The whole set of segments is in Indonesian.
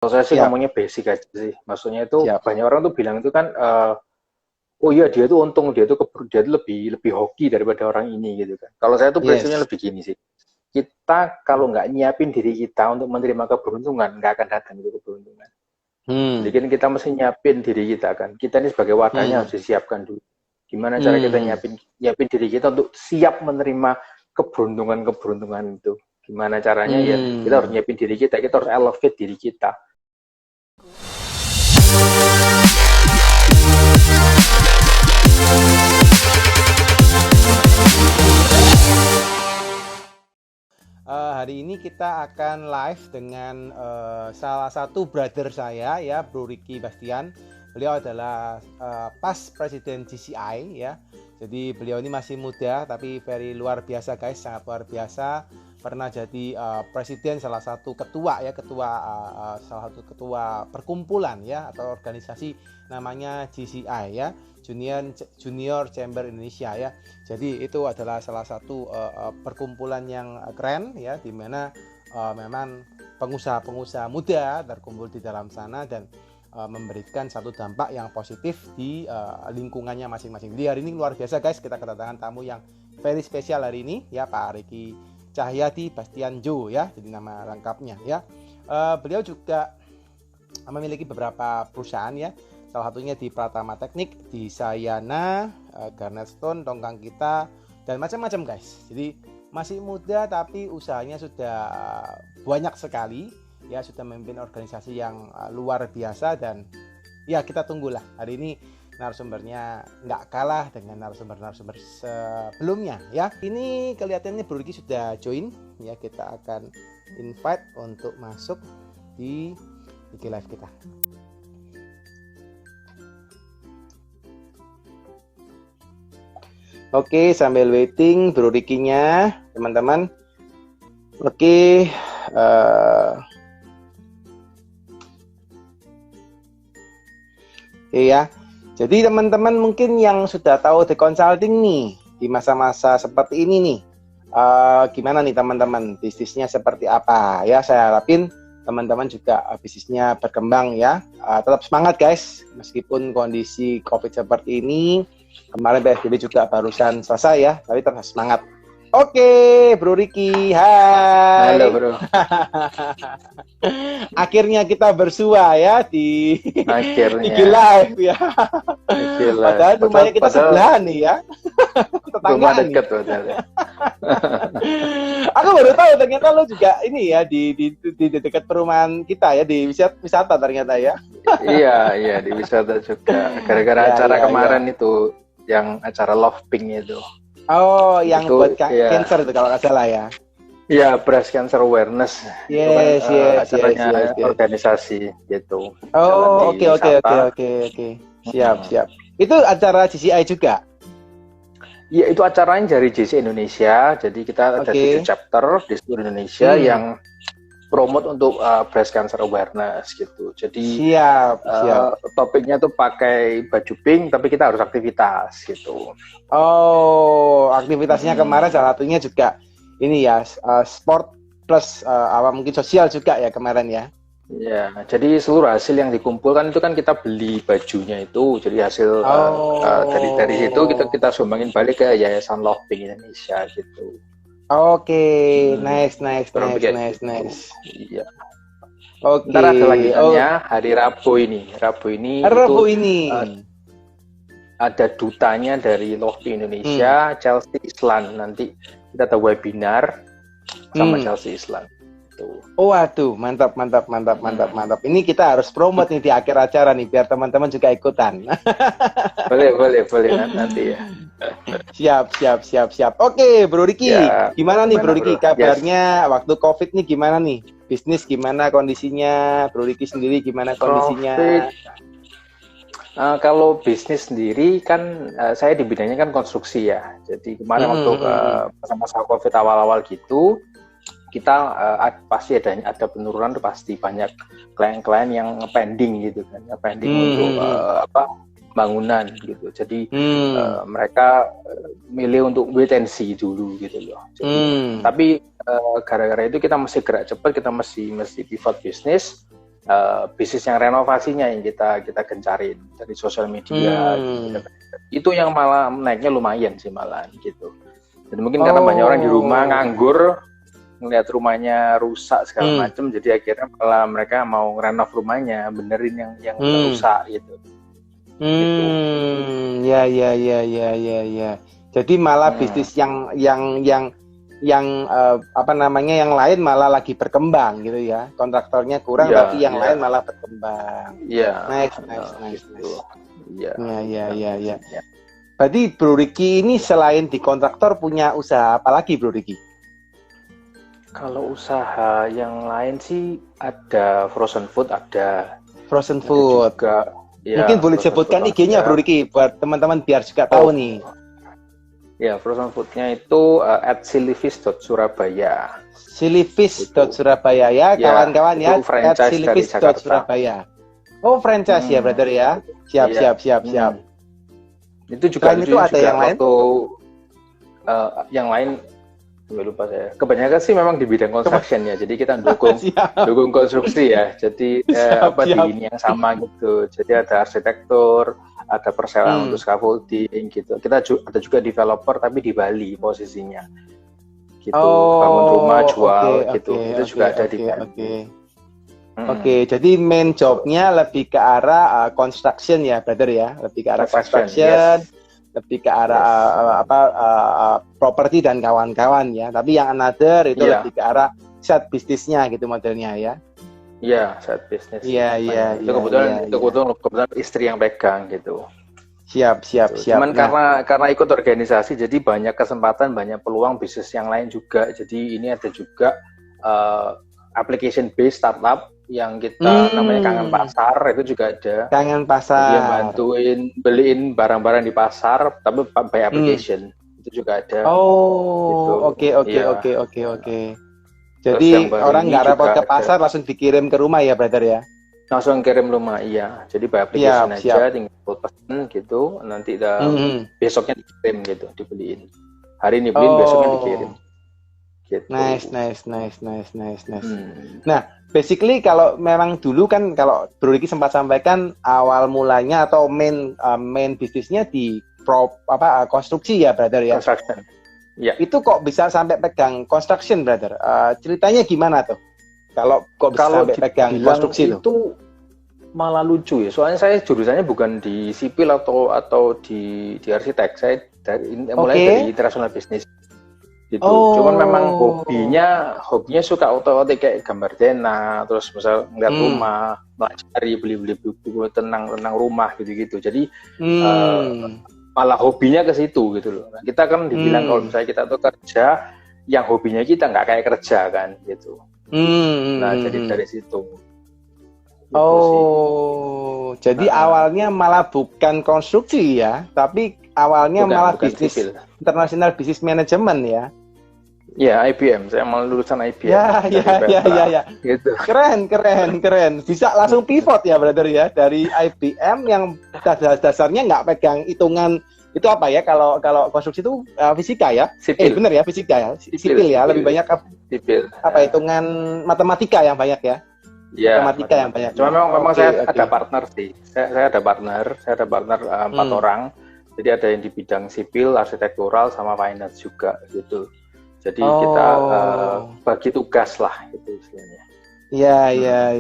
Kalau saya sih Siap, ngomongnya basic aja sih. Maksudnya itu siap. banyak orang tuh bilang itu kan, oh iya dia tuh untung dia tuh lebih lebih hoki daripada orang ini gitu kan. Kalau saya tuh prinsipnya Yes. lebih gini sih. Kita kalau nggak nyiapin diri kita untuk menerima keberuntungan, nggak akan datang itu keberuntungan. Jadi Hmm. kan kita mesti nyiapin diri kita kan. Kita ini sebagai wadahnya Hmm. harus disiapkan dulu. Gimana cara kita Hmm. nyiapin diri kita untuk siap menerima keberuntungan-keberuntungan itu. Gimana caranya ya kita harus Hmm. nyiapin diri kita harus elevate diri kita. Hari ini kita akan live dengan salah satu brother saya ya, Bro Ricky Bastian. Beliau adalah past Presiden GCI ya. Jadi beliau ini masih muda tapi very luar biasa guys, sangat luar biasa. Pernah jadi presiden salah satu ketua ya, salah satu ketua perkumpulan ya atau organisasi namanya GCI ya, Junior Chamber Indonesia ya. Jadi itu adalah salah satu perkumpulan yang keren ya, di mana memang pengusaha-pengusaha muda terkumpul di dalam sana dan memberikan satu dampak yang positif di lingkungannya masing-masing. Jadi hari ini luar biasa guys, kita kedatangan tamu yang very spesial hari ini ya, Pak Ricky Cahyadi Bastian Jo ya, jadi nama lengkapnya ya. Beliau juga memiliki beberapa perusahaan ya, salah satunya di Pratama Teknik, di Sayana, Garnet Stone, Tongkang Kita, dan macam-macam guys. Jadi masih muda tapi usahanya sudah banyak sekali ya, sudah memimpin organisasi yang luar biasa. Dan ya kita tunggulah hari ini narasumbernya nggak kalah dengan narasumber-narasumber sebelumnya ya. Ini kelihatannya Bro Ricky sudah join ya, kita akan invite untuk masuk di IG Live kita. Oke, sambil waiting Bro Ricky-nya, teman-teman. Oke, ya. Jadi teman-teman mungkin yang sudah tahu The Consulting nih di masa-masa seperti ini nih, gimana nih teman-teman, bisnisnya seperti apa ya? Saya harapin teman-teman juga bisnisnya berkembang ya. Tetap semangat guys, meskipun kondisi COVID seperti ini. Kemarin PSBB juga barusan selesai ya, tapi tetap semangat. Oke, Bro Ricky, Halo hai. bro. Akhirnya kita bersua ya di IG Akhirnya. Live ya. Gila. Padahal rumahnya kita Padahal sebelahan nih ya, rumah tetanggaan nih. dekat padahal ya. Aku baru tahu ternyata lo juga ini ya di dekat perumahan kita ya, di wisata ternyata ya. Iya, iya di wisata juga. Gara-gara Ya, acara ya, ya. kemarin itu, yang acara Love Pink itu. Oh, yang buat Itu ya, cancer itu kalau nggak salah ya. ya breast cancer awareness. Itu kan Yes, yes, yes, acaranya yes, yes. organisasi gitu. Jalan Oh, di oke, oke, oke, wisata. oke, oke. Siap, siap. Itu acara GCI juga. Iya, itu acaranya dari JC Indonesia. Jadi kita ada 7 Oke. chapter di seluruh Indonesia yang promote untuk breast cancer awareness gitu. Jadi Siap, siap. topiknya tuh pakai baju pink, tapi kita harus aktivitas gitu. Oh, aktivitasnya kemarin salah satunya juga ini ya, sport plus apa mungkin sosial juga ya kemarin ya. Ya, jadi seluruh hasil yang dikumpulkan itu kan kita beli bajunya itu. Jadi hasil dari situ kita sumbangin balik ke Yayasan Love Pink Indonesia gitu. Oke, nice, nice, Kurang nice, lebih kayak nice, gitu. nice. Iya. Oke. Ntar ada lanjutannya hari Rabu ini. Rabu ini Rabu itu ini. ada dutanya dari Love Pink Indonesia, Chelsea Islan. Nanti kita ada webinar sama Chelsea Islan. Oh, waduh, mantap, mantap, mantap, mantap, mantap. Ini kita harus promote nih di akhir acara nih, biar teman-teman juga ikutan. Boleh nanti ya. Siap. Oke, Bro Ricky, Ya, gimana nih Bro Ricky? bro? Kabarnya waktu COVID nih gimana nih? Bisnis gimana kondisinya? Bro Ricky sendiri gimana kondisinya? Kalau bisnis sendiri kan saya di bidangnya kan konstruksi ya. Jadi kemarin waktu masa-masa COVID awal-awal gitu, kita pasti ada penurunan, pasti banyak klien-klien yang pending gitu kan, pending untuk bangunan gitu. Jadi mereka milih untuk wait and see dulu gitu loh. Jadi, tapi gara-gara itu kita mesti gerak cepat, kita mesti pivot bisnis. bisnis yang renovasinya yang kita gencarin dari sosial media. Gitu. Itu yang malah naiknya lumayan sih malah gitu. Jadi mungkin karena banyak orang di rumah nganggur, ngeliat rumahnya rusak segala macam, jadi akhirnya malah mereka mau renov rumahnya, benerin yang rusak gitu. Ya. Jadi malah bisnis yang apa namanya yang lain malah lagi berkembang gitu ya. Kontraktornya kurang tapi yang lain malah berkembang. Iya. Nice. Iya. Berarti Bro Ricky ini selain di kontraktor punya usaha apa lagi Bro Ricky? Kalau usaha yang lain sih ada frozen food, ada food. Juga, ya, mungkin boleh sebutkan IG-nya Bro Ricky buat teman-teman biar juga tahu nih. Ya, frozen food-nya itu @sillyfish.surabaya. Sillyfish.surabaya ya, kawan-kawan ya. @sillyfish.surabaya. Oh, franchise ya, brother ya. Siap. Itu juga itu ada yang lain? Yang lain lupa saya. Kebanyakan sih memang di bidang construction ya. Jadi kita dukung konstruksi ya. Jadi di ini yang sama gitu. Jadi ada arsitektur, ada perseroan untuk scaffolding gitu. Kita ada juga developer tapi di Bali posisinya. Gitu. Bangun rumah, jual gitu. Itu juga ada di Bali. Oke, jadi main jobnya lebih ke arah construction ya, brother ya. Lebih ke arah construction. Lebih ke arah properti dan kawan-kawan ya. Tapi yang another itu lebih ke arah set bisnisnya gitu modelnya ya. Iya, set bisnis. Iya. Itu kebetulan istri yang pegang gitu. Siap. Cuman karena ikut organisasi, jadi banyak kesempatan, banyak peluang bisnis yang lain juga. Jadi ini ada juga application based startup yang kita namanya Kangen Pasar, itu juga ada. Kangen Pasar. Dia bantuin beliin barang-barang di pasar, tapi by application. Itu juga ada. Oh, gitu. Oke. Jadi orang nggak repot ke pasar, langsung dikirim ke rumah ya, brother ya? Langsung kirim rumah, iya. Jadi by application aja, tinggal pesen gitu, nanti besoknya dikirim gitu, dibeliin. Hari ini beliin, besoknya dikirim. Gitu. Nice. Nah, basically kalau memang dulu kan kalau Bro Ricky sempat sampaikan awal mulanya atau main bisnisnya di konstruksi ya, brother ya. Construction. Ya. Itu kok bisa sampai pegang construction, brother? Ceritanya gimana tuh? Kalau bisa sampai pegang konstruksi itu malah lucu ya. Soalnya saya jurusannya bukan di sipil atau di arsitek. Saya mulai dari international business. Gitu. Cuman memang hobinya suka otomotif kayak gambar dena, terus misal ngeliat rumah, pelajari, beli buku tentang rumah gitu-gitu. Jadi malah hobinya ke situ gitu loh. Nah, kita kan dibilang kalau misalnya kita tuh kerja, yang hobinya kita nggak kayak kerja kan gitu. Nah jadi dari situ. Jadi awalnya malah bukan konstruksi ya, tapi awalnya malah bisnis sipil. International Business Management ya. Ya, IBM. Saya mau lulusan IBM. Ya. Gitu. Keren. Bisa langsung pivot ya, brother ya, dari IBM yang dasarnya nggak pegang hitungan itu apa ya? Kalau konstruksi itu fisika ya? Sipil. Bener ya, fisika ya. Sipil ya, lebih banyak sipil. Hitungan matematika yang banyak ya? Ya, matematika yang banyak. Cuma memang saya ada partner sih. Saya ada partner 4 orang. Jadi ada yang di bidang sipil, arsitektural, sama finance juga gitu. Jadi kita bagi tugas lah gitu istilahnya. Iya.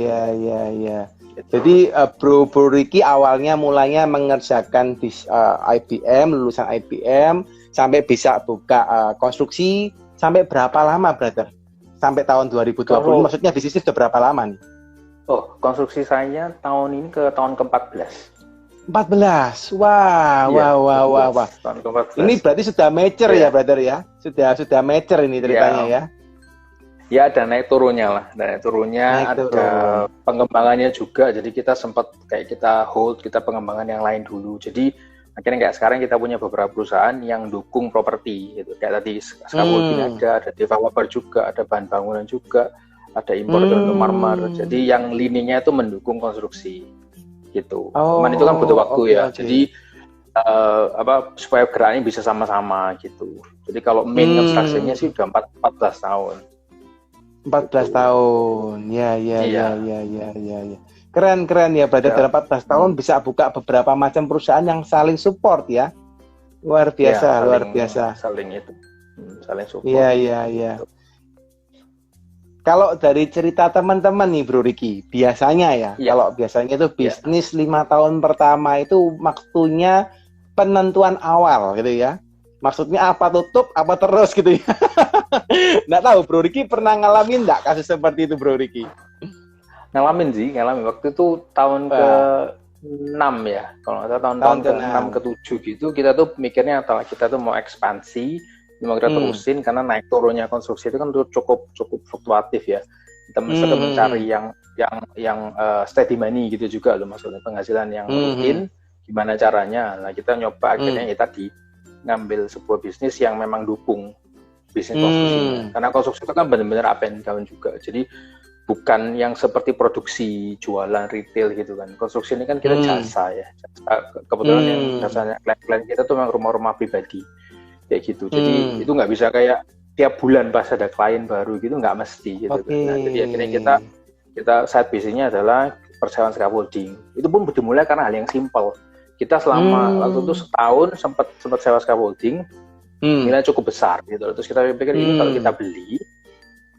Gitu. Jadi Bro Ricky awalnya mulanya mengerjakan di IBM, lulusan IBM, sampai bisa buka konstruksi, sampai berapa lama, brother? Sampai tahun 2020, maksudnya bisnisnya sudah berapa lama nih? Konstruksi saya tahun ini ke tahun ke-14. 14. Wah. Tahun ke-14. Ini berarti sudah mature ya, brother ya? Sudah mature ini ceritanya ya? Ya, ada naik turunnya lah. Ada pengembangannya juga. Jadi kita sempat kayak kita hold, kita pengembangan yang lain dulu. Jadi akhirnya kayak sekarang kita punya beberapa perusahaan yang dukung properti gitu. Kayak tadi scaffolding ada developer juga, ada bahan bangunan juga, ada impor untuk marmer. Jadi yang lininya itu mendukung konstruksi. Gitu. Cuman itu kan butuh waktu ya. Jadi supaya geraknya bisa sama-sama gitu. Jadi kalau main construction-nya sih udah 14 tahun. 14 tahun. Ya, ya, ya, Iya. ya, ya, ya, ya. Keren, keren ya. Berarti Ya. dalam 14 tahun bisa buka beberapa macam perusahaan yang saling support ya. Luar Ya, biasa, luar saling biasa. saling itu. Saling Iya, support. iya, iya. Gitu. Kalau dari cerita teman-teman nih Bro Riki, biasanya ya, Iya, kalau biasanya itu iya. bisnis 5 tahun pertama itu waktunya penentuan awal gitu ya. Maksudnya apa tutup, apa terus gitu ya. Nggak tahu Bro Riki pernah ngalamin nggak kasus seperti itu Bro Riki? Ngalamin sih, ngalamin. Waktu itu tahun ke Wah, 6 ya, kalau nggak salah tahun tahun ke 6 ke-6. ke 7 gitu, kita tuh mikirnya adalah kita tuh mau ekspansi, mau kita Hmm. terusin karena naik turunnya konstruksi itu kan cukup cukup fluktuatif ya. Kita mesti Hmm. mencari yang steady money gitu juga loh, maksudnya penghasilan yang Hmm. rutin. Gimana caranya? Nah, kita nyoba akhirnya Hmm. kita ngambil sebuah bisnis yang memang dukung bisnis konstruksinya. Hmm. Karena konstruksi itu kan benar-benar up and down juga. Jadi bukan yang seperti produksi jualan retail gitu kan. Konstruksi ini kan kita Hmm. jasa ya. Kebetulan yang Hmm. jasanya klien-klien kita tuh memang rumah-rumah pribadi kayak gitu. Jadi Hmm. itu nggak bisa kayak tiap bulan pas ada klien baru gitu, nggak mesti gitu kan. Oke. Nah, jadi akhirnya kita side bisnisnya adalah persewaan scaffolding. Itu pun dimulai karena hal yang simpel. Kita selama waktu itu Hmm. setahun sempat sewa scaffolding, Hmm. nilai cukup besar gitu. Terus kita pikir ini kalau kita Hmm. beli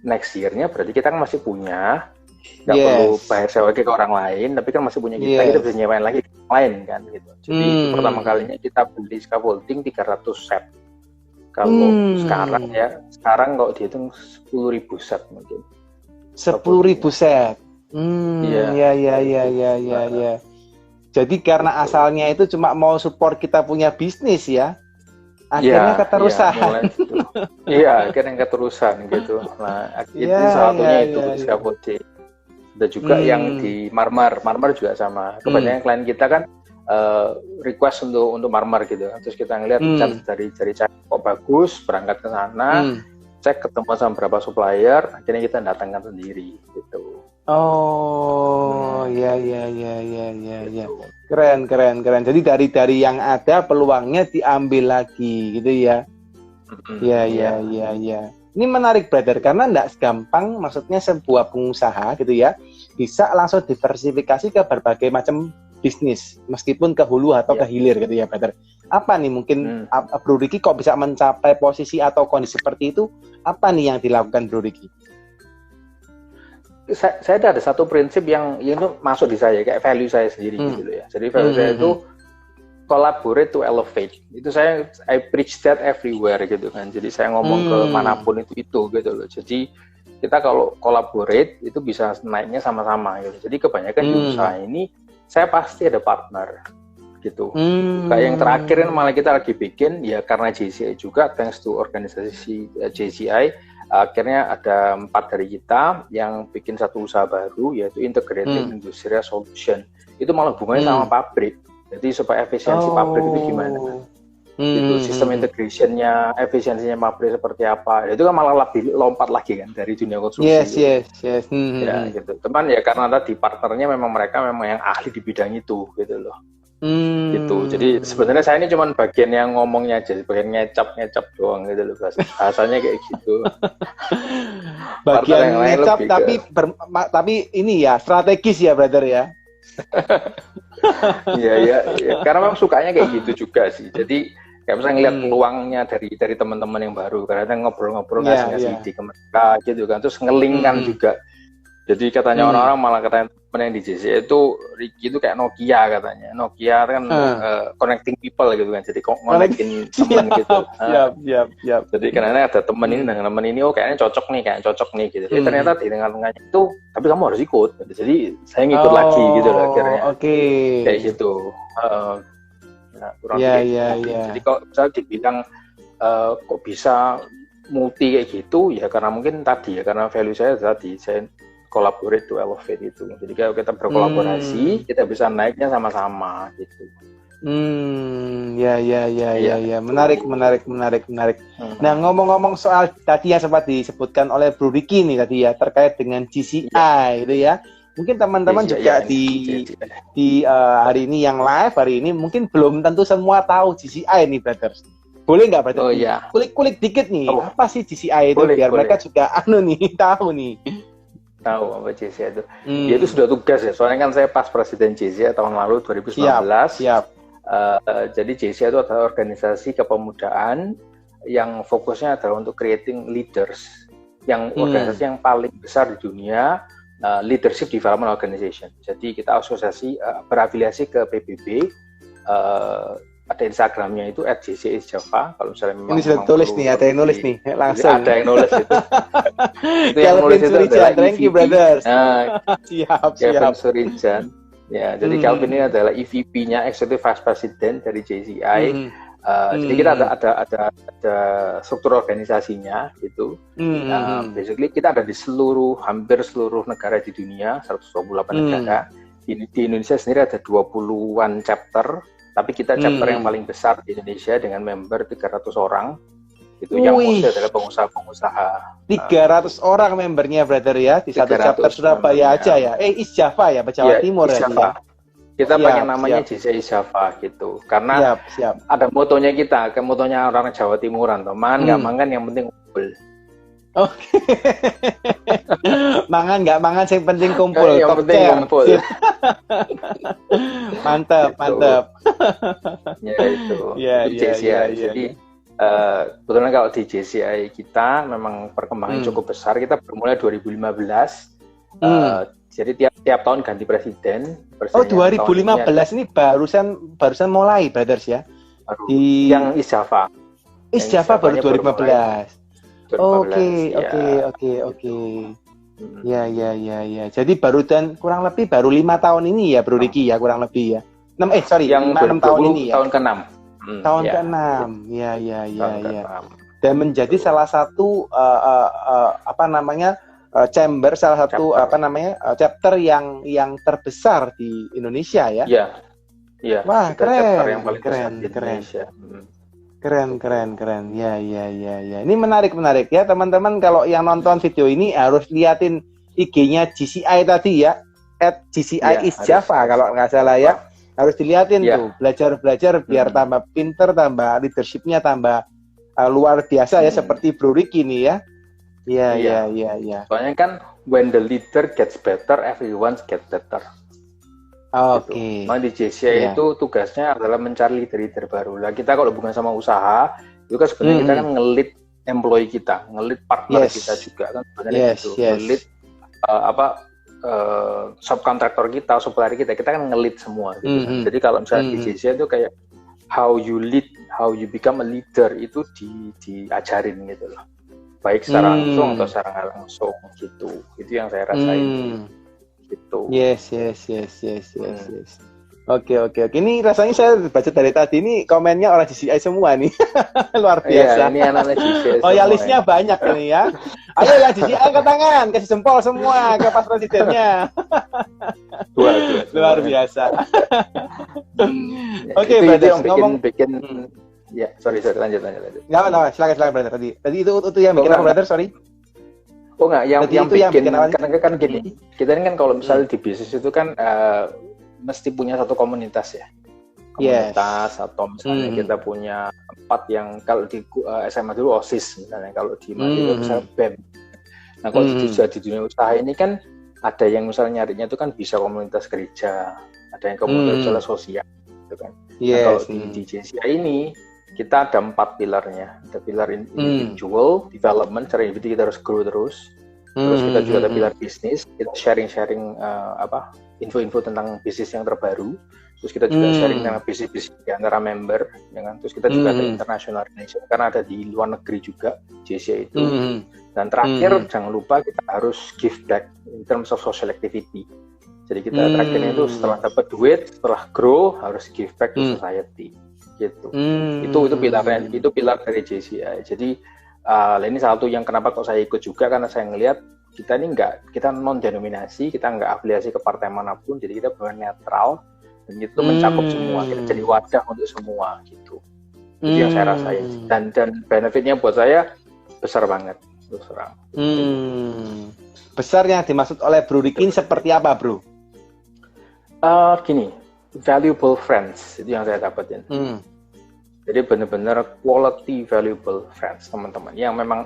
next year-nya berarti kita kan masih punya, nggak perlu Yes. bayar sewa lagi ke orang lain, tapi kan masih punya kita bisa Yes. nyewain lagi ke orang lain kan gitu. Jadi itu pertama Hmm. kalinya kita beli scaffolding 300 set. Kalau sekarang kalau dihitung 10.000 set mungkin. 10.000 set. Iya, Ya, ya, kayak ya, gitu. ya, ya, ya. Jadi karena asalnya itu cuma mau support kita punya bisnis ya, akhirnya Iya, keterusan. mulai gitu. Iya, akhirnya keterusan gitu. Nah, itu Ya, salah ya, satunya itu ya, ya. scaffolding. Ada juga yang di marmer juga sama. Kebanyakan klien kita kan request untuk marmer gitu. Terus kita ngeliat cat dari cat kok bagus, berangkat ke sana, cek ketemu sama beberapa supplier, akhirnya kita datangkan sendiri gitu. Oh, ya, ya, ya, ya, ya, ya. Gitu. Keren, keren, keren. Jadi dari yang ada peluangnya diambil lagi, gitu ya. Ya, ya, ya, ya. Ini menarik, brother, karena nggak segampang, maksudnya sebuah pengusaha gitu ya, bisa langsung diversifikasi ke berbagai macam bisnis, meskipun ke hulu atau ke hilir gitu ya, brother. Apa nih mungkin Bro Riki kok bisa mencapai posisi atau kondisi seperti itu? Apa nih yang dilakukan Bro Riki? Saya ada satu prinsip yang itu masuk di saya, kayak value saya sendiri gitu ya. Jadi value saya itu collaborate to elevate. Itu I preach that everywhere gitu kan. Jadi saya ngomong ke manapun itu gitu loh. Jadi kita kalau collaborate itu bisa naiknya sama-sama gitu. Jadi kebanyakan di usaha ini saya pasti ada partner gitu. Kayak yang terakhir ini malah kita lagi bikin ya karena JCI juga, thanks to organisasi JCI. Akhirnya ada 4 dari kita yang bikin satu usaha baru, yaitu Integrated Industrial Solution. Itu malah hubungannya sama pabrik. Jadi supaya efisiensi pabrik itu gimana? Gitu, sistem integrationnya, efisiensinya pabrik seperti apa? Itu kan malah lebih lompat lagi kan dari dunia konstruksi. Yes. Ya gitu. Teman ya karena tadi partnernya memang mereka yang ahli di bidang itu gitu loh. Gitu. Jadi sebenarnya saya ini cuma bagian yang ngomongnya aja, bagian ngecap doang gitu loh, bahasanya kayak gitu. Bagian ngecap tapi ini ya strategis ya, brother ya. Iya, karena memang sukanya kayak gitu juga sih. Jadi kayak misalnya ngeliat peluangnya dari teman-teman yang baru, karena ngobrol-ngobrol ngasih ide ke mereka gitu kan, terus ngelingkan juga. Jadi katanya orang-orang malah katanya temen yang di JC itu Ricky itu kayak Nokia katanya. Nokia kan connecting people gitu kan. Jadi connecting temen gitu. Siap. Jadi karena ada temen ini dengan temen ini, oh kayaknya cocok nih gitu. Jadi ternyata di tengah-tengahnya itu, tapi kamu harus ikut. Jadi saya ngikut lagi gitu loh akhirnya. Kayak gitu. Kurang Jadi kalau misalnya dibilang kok bisa multi kayak gitu, ya karena mungkin tadi ya, karena value saya tadi, saya collaborate to elevate itu. Jadi kalau kita berkolaborasi, kita bisa naiknya sama-sama gitu. Ya. Menarik. Nah, ngomong-ngomong soal tadi yang sempat disebutkan oleh Bro Riki nih tadi ya, terkait dengan GCI gitu ya. Mungkin teman-teman juga di hari ini yang live hari ini mungkin belum tentu semua tahu GCI nih, brothers. Boleh nggak berarti? Oh iya. Kulik-kulik dikit nih. Oh. Apa sih GCI itu? Boleh, Biar boleh. mereka juga nih, tahu nih. Tahu apa JCI itu? Ya itu sudah tugas ya. Soalnya kan saya pas presiden JCI tahun lalu 2019. Siap. Jadi JCI itu adalah organisasi kepemudaan yang fokusnya adalah untuk creating leaders, yang organisasi yang paling besar di dunia, leadership development organization. Jadi kita asosiasi berafiliasi ke PBB. Ada Instagramnya itu @JCI-Java. Kalau misalnya memang ini sudah tulis nih, ada yang nulis nih langsung. Ada yang nulis itu. Itu yang nulis itu adalah Thank you, brothers. Siap. Kevin Surijan. Ya, jadi Calvin ini adalah EVP-nya, Executive Vice President dari JCI. Jadi kita ada struktur organisasinya gitu. Basically kita ada di hampir seluruh negara di dunia, 128 negara. Di Indonesia sendiri ada 20-an chapter. Tapi kita chapter yang paling besar di Indonesia dengan member 300 orang. Itu yang mostly adalah pengusaha-pengusaha. 300 orang membernya, brother ya, di satu chapter Surabaya aja ya. East Java ya, Jawa Timur ya. Kita pakai namanya JCI Java gitu. Karena siap. ada motonya kita, motonya orang Jawa Timuran, teman nggak mangan yang penting kumpul. Oke. Mangan nggak mangan, yang penting kumpul. Yang penting kumpul. Mantap. Ya itu. JCI. Jadi kebetulan kalau di JCI kita memang perkembangan cukup besar. Kita bermulai 2015. Jadi tiap tahun ganti presiden. 2015 ini barusan mulai, brothers ya. Yang East Java. East Java baru 2015. Oke. Ya. Jadi kurang lebih baru 5 tahun ini ya, Bro Riki ya, kurang lebih ya. 6 tahun ini ya. Tahun ke-6. Tahun ke-6. Ya. Dan menjadi salah satu chamber, salah satu chapter yang terbesar di Indonesia ya. Iya. Wah, keren. Yang paling besar di Indonesia. Keren. Ya. Ini menarik ya, teman-teman. Kalau yang nonton video ini harus liatin IG-nya GCI tadi ya, @GCI East Java kalau nggak salah ya. Harus diliatin tuh, belajar biar tambah pinter, tambah leadership-nya tambah luar biasa ya, seperti Bro Riki nih ya. Iya. Soalnya kan when the leader gets better, everyone gets better. Oke. Di JCI itu tugasnya adalah mencari leader baru. Lah kita kalau bukan sama usaha, itu kan sebenarnya kita kan nge-lead employee kita, nge-lead partner kita juga kan sebenarnya gitu. Nge-lead subkontraktor kita, supplier kita kan nge-lead semua gitu. Jadi kalau misalnya di JCI itu kayak how you lead, how you become a leader itu diajarin gitu loh. Baik secara langsung atau secara nggak langsung gitu. Itu yang saya rasain. Gitu. Yes. Oke. Ini rasanya saya baca dari tadi ini komennya orang GCI semua nih. Luar biasa. Iya, ini anak-anak GCI semua. Loyalisnya banyak ini ya. Ayo ya GCI angkat tangan, kasih jempol semua ke pas presidennya. Luar biasa. Oke, brother, bikin ya, sorry, lanjut. Enggak, silakan brother tadi. Tadi itu yang bikin apa, brother? Sorry. Oh enggak, yang bikin karena kan gini, kita ini kan kalau misalnya di bisnis itu kan mesti punya satu komunitas ya. Komunitas atau misalnya kita punya tempat yang kalau di SMA dulu OSIS misalnya, kalau di Madrid misalnya BEM. Nah kalau di dunia usaha ini kan ada yang misalnya nyarinya itu kan bisa komunitas gereja, ada yang komunitas sosial gitu kan. Nah kalau di JCI ini kita ada 4 pilarnya. Ada pilar individual development, secara individu kita harus grow terus. Terus kita juga ada pilar bisnis, kita sharing info-info tentang bisnis yang terbaru. Terus kita juga sharing tentang bisnis di antara member, ya kan? Terus kita juga ada international relation karena ada di luar negeri juga JCI itu. Dan terakhir jangan lupa kita harus give back in terms of social activity. Jadi kita terakhirnya itu setelah dapat duit, setelah grow harus give back to society. Gitu. Itu pilarnya, itu pilar dari JCI. Jadi ini salah satu yang kenapa kok saya ikut juga, karena saya ngelihat kita non denominasi, kita nggak afiliasi ke partai manapun, jadi kita benar netral dan itu mencakup semua, kita jadi wadah untuk semua gitu. Itu yang saya rasain dan benefitnya buat saya besar banget. Besar yang dimaksud oleh Bro Rikin seperti apa, Bro? Gini, valuable friends itu yang saya dapetin. Jadi benar-benar quality valuable friends teman-teman yang memang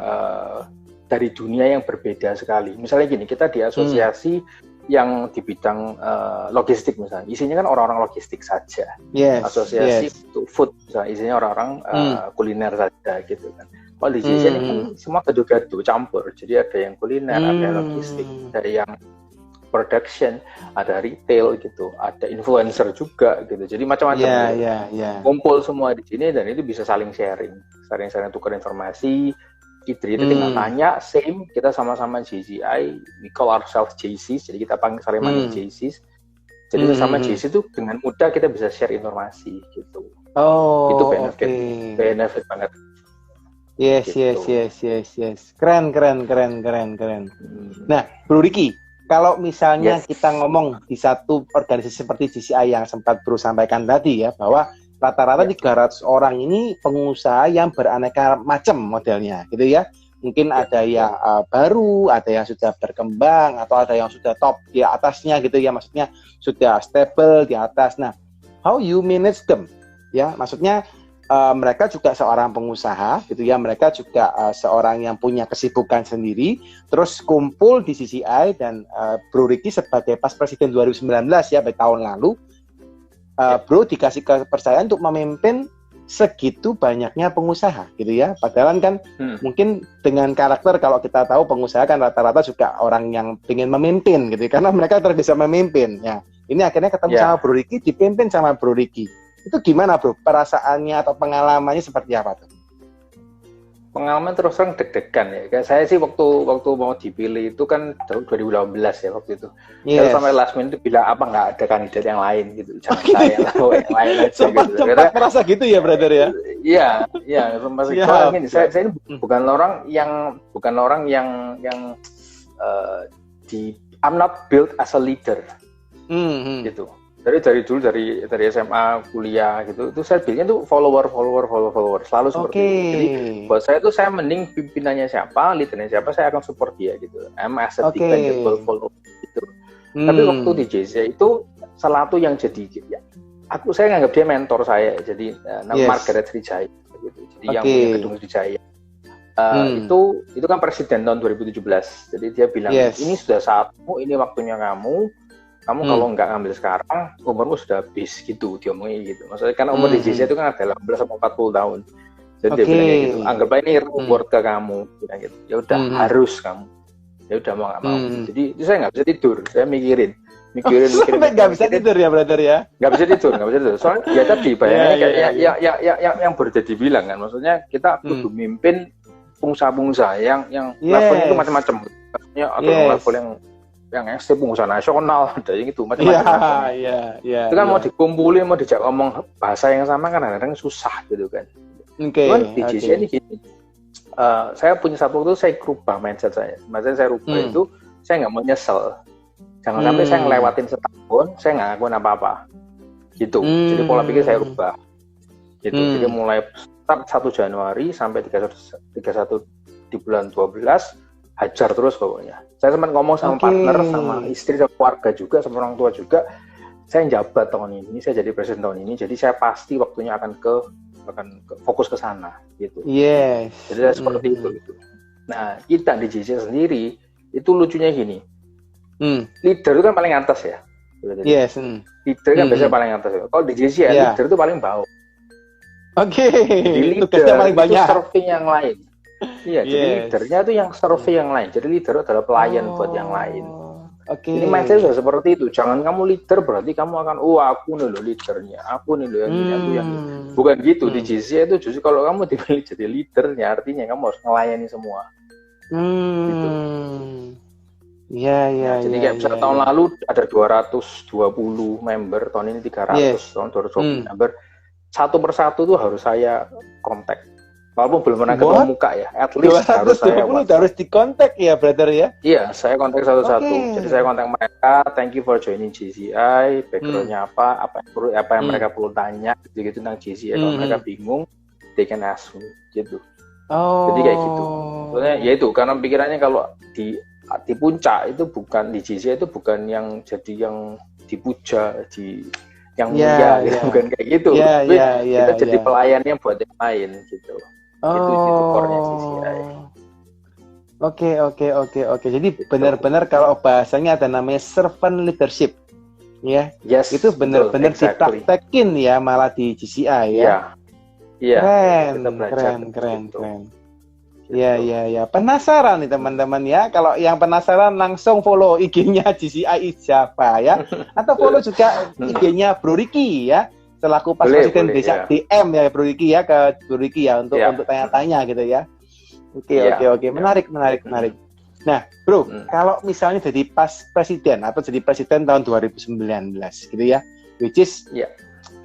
dari dunia yang berbeda sekali. Misalnya gini, kita di asosiasi yang di bidang logistik misalnya, isinya kan orang-orang logistik saja. Asosiasi untuk food, misalnya, isinya orang-orang kuliner saja gitu kan. Kalau di JC ini kan semua gado-gado campur. Jadi ada yang kuliner, ada yang logistik, ada yang production, ada retail gitu, ada influencer juga gitu. Jadi macam-macam. Kumpul semua di sini dan itu bisa saling sharing tukar informasi. Idri itu tinggal tanya, same, kita sama-sama JCI, we call ourselves JCs, jadi kita saling manggil JCs. Jadi sama JC itu dengan mudah kita bisa share informasi gitu. Itu benefit banget. Yes. Keren. Nah, Bro Riki, kalau misalnya kita ngomong di satu organisasi seperti JCI yang sempat Bro sampaikan tadi ya, bahwa rata-rata 300 orang ini pengusaha yang beraneka macam modelnya, gitu ya. Mungkin ada yang baru, ada yang sudah berkembang, atau ada yang sudah top di atasnya, gitu ya. Maksudnya sudah stable di atas. Nah, how you manage them? Ya, maksudnya mereka juga seorang pengusaha, gitu ya. Mereka juga seorang yang punya kesibukan sendiri. Terus kumpul di CCI dan Bro Riki sebagai pas presiden 2019 ya, pada tahun lalu. Bro dikasih kepercayaan untuk memimpin segitu banyaknya pengusaha gitu ya. Padahal kan mungkin dengan karakter, kalau kita tahu pengusaha kan rata-rata juga orang yang ingin memimpin gitu, karena mereka terbiasa memimpin ya. Ini akhirnya ketemu sama Bro Riki, dipimpin sama Bro Riki. Itu gimana Bro? Perasaannya atau pengalamannya seperti apa tuh? Pengalaman terus terang deg-degan ya. Kayak saya sih waktu mau dipilih itu kan 2018 ya waktu itu. Terus sampai last minute bilang apa nggak ada kandidat yang lain gitu. Jangan saya lah, yang lain aja sempat, gitu. Sempat merasa gitu ya, brother ya? Iya, sempat ini. Saya ini bukan orang yang I'm not built as a leader. Gitu. Dari dulu dari SMA kuliah gitu itu saya biasanya tuh follower selalu seperti itu. Jadi buat saya tuh saya mending pimpinannya siapa, leadernya siapa, saya akan support dia gitu. I'm as a dependable follower gitu. Tapi waktu di JC itu salah satu yang jadi ya, saya nganggap dia mentor saya. Jadi Margaret Srijaya gitu. Jadi yang punya gedung Srijaya. Itu kan presiden tahun 2017. Jadi dia bilang ini sudah saatmu, ini waktunya kamu kalau nggak ngambil sekarang, umurmu sudah habis gitu, diomongin gitu. Maksudnya karena umur di JC itu kan ada 18 sampai 40 tahun. Jadi dia bilang gitu, anggap aja ini reward ke kamu, bilang gitu. Ya udah harus kamu. Ya udah mau nggak mau. Jadi itu saya nggak bisa tidur, saya mikirin. Sampai nggak bisa tidur ya, brother ya? Nggak bisa tidur. Soalnya ya tadi bayangannya kayak yang baru jadi bilang kan, maksudnya kita kudu mimpin pengusaha-pengusaha yang levelnya itu macam-macam. Maksudnya ada level yang ekstrim, pengusaha nasional, ada yang itu macam-macam. Itu kan mau dikumpulin, mau dijak ngomong bahasa yang sama kan kadang-kadang susah gitu kan. Cuman di JC ini gini, saya punya satu waktu saya rubah mindset saya. Maksudnya saya rubah itu, saya nggak mau nyesel. Jangan sampai saya ngelewatin setahun, saya nggak ngakuin apa-apa. Gitu. Jadi pola pikir saya rubah. Gitu. Jadi mulai start 1 Januari sampai 31 di bulan 12, hajar terus pokoknya. Saya sempat ngomong sama partner, sama istri, sama keluarga juga, sama orang tua juga. Saya jabat tahun ini, saya jadi presiden tahun ini, jadi saya pasti waktunya akan fokus ke sana, gitu. Jadi saya seperti itu. Gitu. Nah, kita di JC sendiri itu lucunya gini, leader itu kan paling atas ya. Leader kan biasanya paling atas. Ya. Kalau di JC leader itu paling bawah. Jadi leader paling banyak. Itu serving yang lain. Jadi leadernya itu yang survei yang lain. Jadi leader adalah pelayan buat yang lain. Ini mindset sudah seperti itu. Jangan kamu leader berarti kamu akan, aku nih loh leadernya, aku nih loh yang ini, aku yang ini. Bukan gitu. Di JC itu justru kalau kamu dipilih jadi leadernya, artinya kamu harus melayani semua. Gitu. Jadi kayak misalnya tahun lalu ada 220 member, tahun ini 300, tahun 2020 member. Satu persatu tuh harus saya kontak. Walaupun belum pernah ketemu muka ya, at least harus saya harus dikontak ya, brother ya? Iya, saya kontak satu-satu. Jadi saya kontak mereka, thank you for joining JCI, background-nya apa yang mereka perlu tanya, gitu tentang JCI. Kalau mereka bingung, they can ask me, gitu. Jadi kayak gitu. Soalnya ya itu, karena pikirannya kalau di puncak itu bukan, di JCI itu bukan yang jadi yang dipuja, yang mulia gitu, bukan kayak gitu. Kita jadi pelayannya buat yang lain gitu. Itu core-nya CCI. Oke. Jadi benar-benar kalau bahasanya ada namanya servant leadership. Ya. Yes, itu benar-benar dipraktekin ya malah di GCI ya. Iya. Keren. Ya. Penasaran nih teman-teman ya. Kalau yang penasaran langsung follow IG-nya GCI Java ya. Atau follow juga IG-nya Bro Ricky ya. Selaku pas presiden desa DM ya Bro Ricky ya ke Bro Ricky ya untuk tanya-tanya gitu ya. Oke. Menarik. Nah, Bro, kalau misalnya jadi pas presiden atau jadi presiden tahun 2019 gitu ya. Which is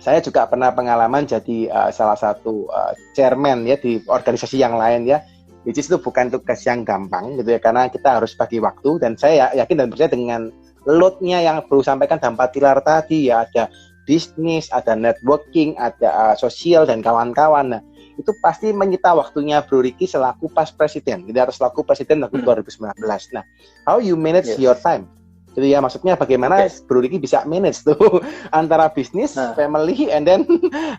saya juga pernah pengalaman jadi salah satu chairman ya di organisasi yang lain ya. Which is itu bukan tugas yang gampang gitu ya, karena kita harus bagi waktu, dan saya yakin dan percaya dengan load-nya yang perlu sampaikan dalam 4 pilar tadi ya, ada bisnis, ada networking, ada sosial dan kawan-kawan. Nah, itu pasti menyita waktunya Bro Ricky selaku pas presiden. Jadi harus selaku presiden tahun 2019. Nah, how you manage your time? Jadi ya maksudnya bagaimana Bro Ricky bisa manage tuh antara bisnis, family, and then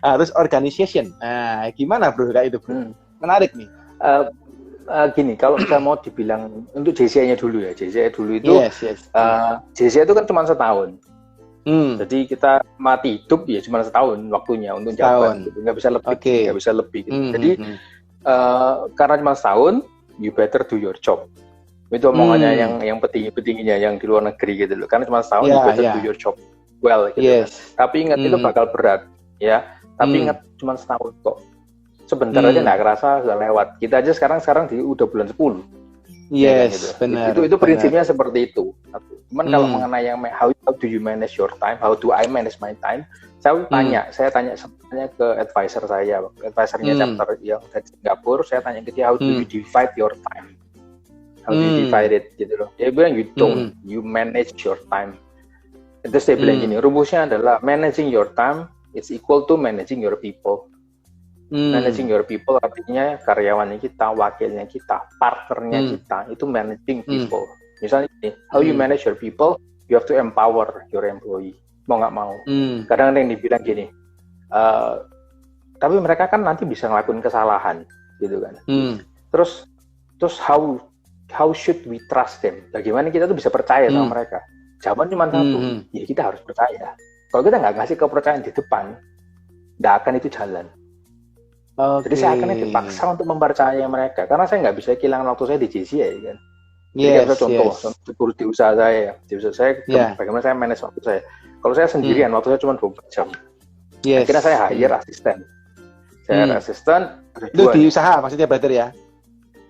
harus organization. Nah, gimana Bro kayak itu Bro? Menarik nih. Gini, kalau saya mau dibilang untuk JCI-nya dulu ya, JCI dulu itu JCI itu kan cuma setahun. Jadi kita mati hidup ya cuma setahun waktunya untuk jabat, gitu. Nggak bisa lebih gitu. Jadi karena cuma setahun, you better do your job. Itu omongannya yang petinggi-petingginya yang di luar negeri gitu loh. Karena cuma setahun, you better do your job well gitu. Tapi ingat itu bakal berat ya. Tapi ingat cuma setahun kok. Sebentar aja nggak kerasa sudah lewat. Kita aja sekarang udah bulan 10. Yes, gitu. Benar. Itu prinsipnya seperti itu. Cuman kalau mengenai yang how do you manage your time, how do I manage my time, saya tanya ke advisor saya, advisornya chapter yang dari Singapura, saya tanya ke dia, how do you divide your time? How do you divide it gitu loh. Dia bilang you manage your time. Terus dia bilang gini, rumusnya adalah managing your time is equal to managing your people. Managing your people artinya karyawannya kita, wakilnya kita, partnernya kita, itu managing people. Misalnya ini, how you manage your people, you have to empower your employee. Mau nggak mau. Kadang-kadang yang dibilang gini, tapi mereka kan nanti bisa ngelakuin kesalahan, gitu kan. Terus how should we trust them? Bagaimana kita tuh bisa percaya sama mereka? Jawaban cuma satu, ya kita harus percaya. Kalau kita nggak ngasih kepercayaan di depan, nggak akan itu jalan. Jadi saya akan dipaksa untuk mempercayai mereka, karena saya nggak bisa kehilangan waktu saya di JCI kan. Jadi contoh di usaha saya, bagaimana saya manage waktu saya. Kalau saya sendirian, waktu saya cuma 24 jam. Akhirnya saya hire asisten. Itu di usaha maksudnya brother ya?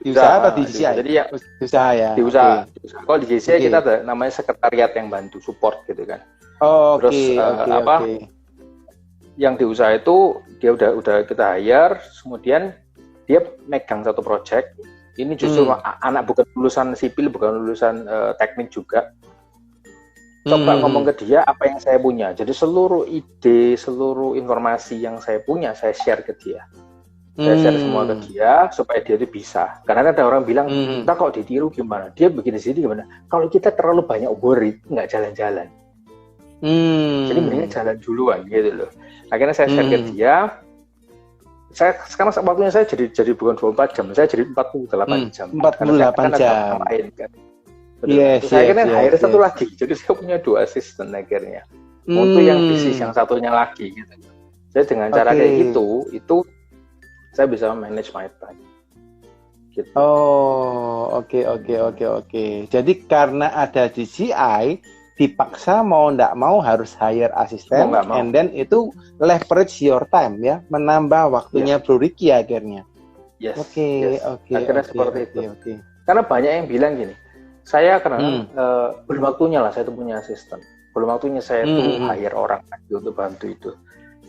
Di usaha atau di JCI? Jadi ya di usaha ya. Di usaha. Kalau di JCI kita ada namanya sekretariat yang bantu support gitu kan. Yang di usaha itu dia udah kita hire, kemudian dia megang satu project. Ini justru anak bukan lulusan sipil, bukan lulusan teknik juga. Coba ngomong ke dia apa yang saya punya. Jadi seluruh ide, seluruh informasi yang saya punya saya share ke dia. Saya share semua ke dia supaya dia itu bisa. Karena ada orang bilang, "Kita kalau ditiru gimana? Dia begini sini gimana?" Kalau kita terlalu banyak worry, nggak jalan-jalan. Jadi mendingan jalan duluan gitu loh. Akhirnya saya share ke dia. Sekarang waktunya saya jadi bukan 24 jam, saya jadi 48 jam. 48 jam. Lain, kan. Saya akhirnya hire satu lagi. Jadi saya punya 2 asisten akhirnya. Untuk yang bisnis yang satunya lagi gitu. Jadi dengan cara kayak gitu, itu saya bisa manage my time. Gitu. Oke. Jadi karena ada GCI, dipaksa mau nggak mau harus hire asisten, and then itu leverage your time ya, menambah waktunya Bro Ricky akhirnya. Akhirnya seperti itu. Karena banyak yang bilang gini, saya belum waktunya lah saya tuh punya asisten, belum waktunya saya tuh hire orang lagi untuk bantu itu,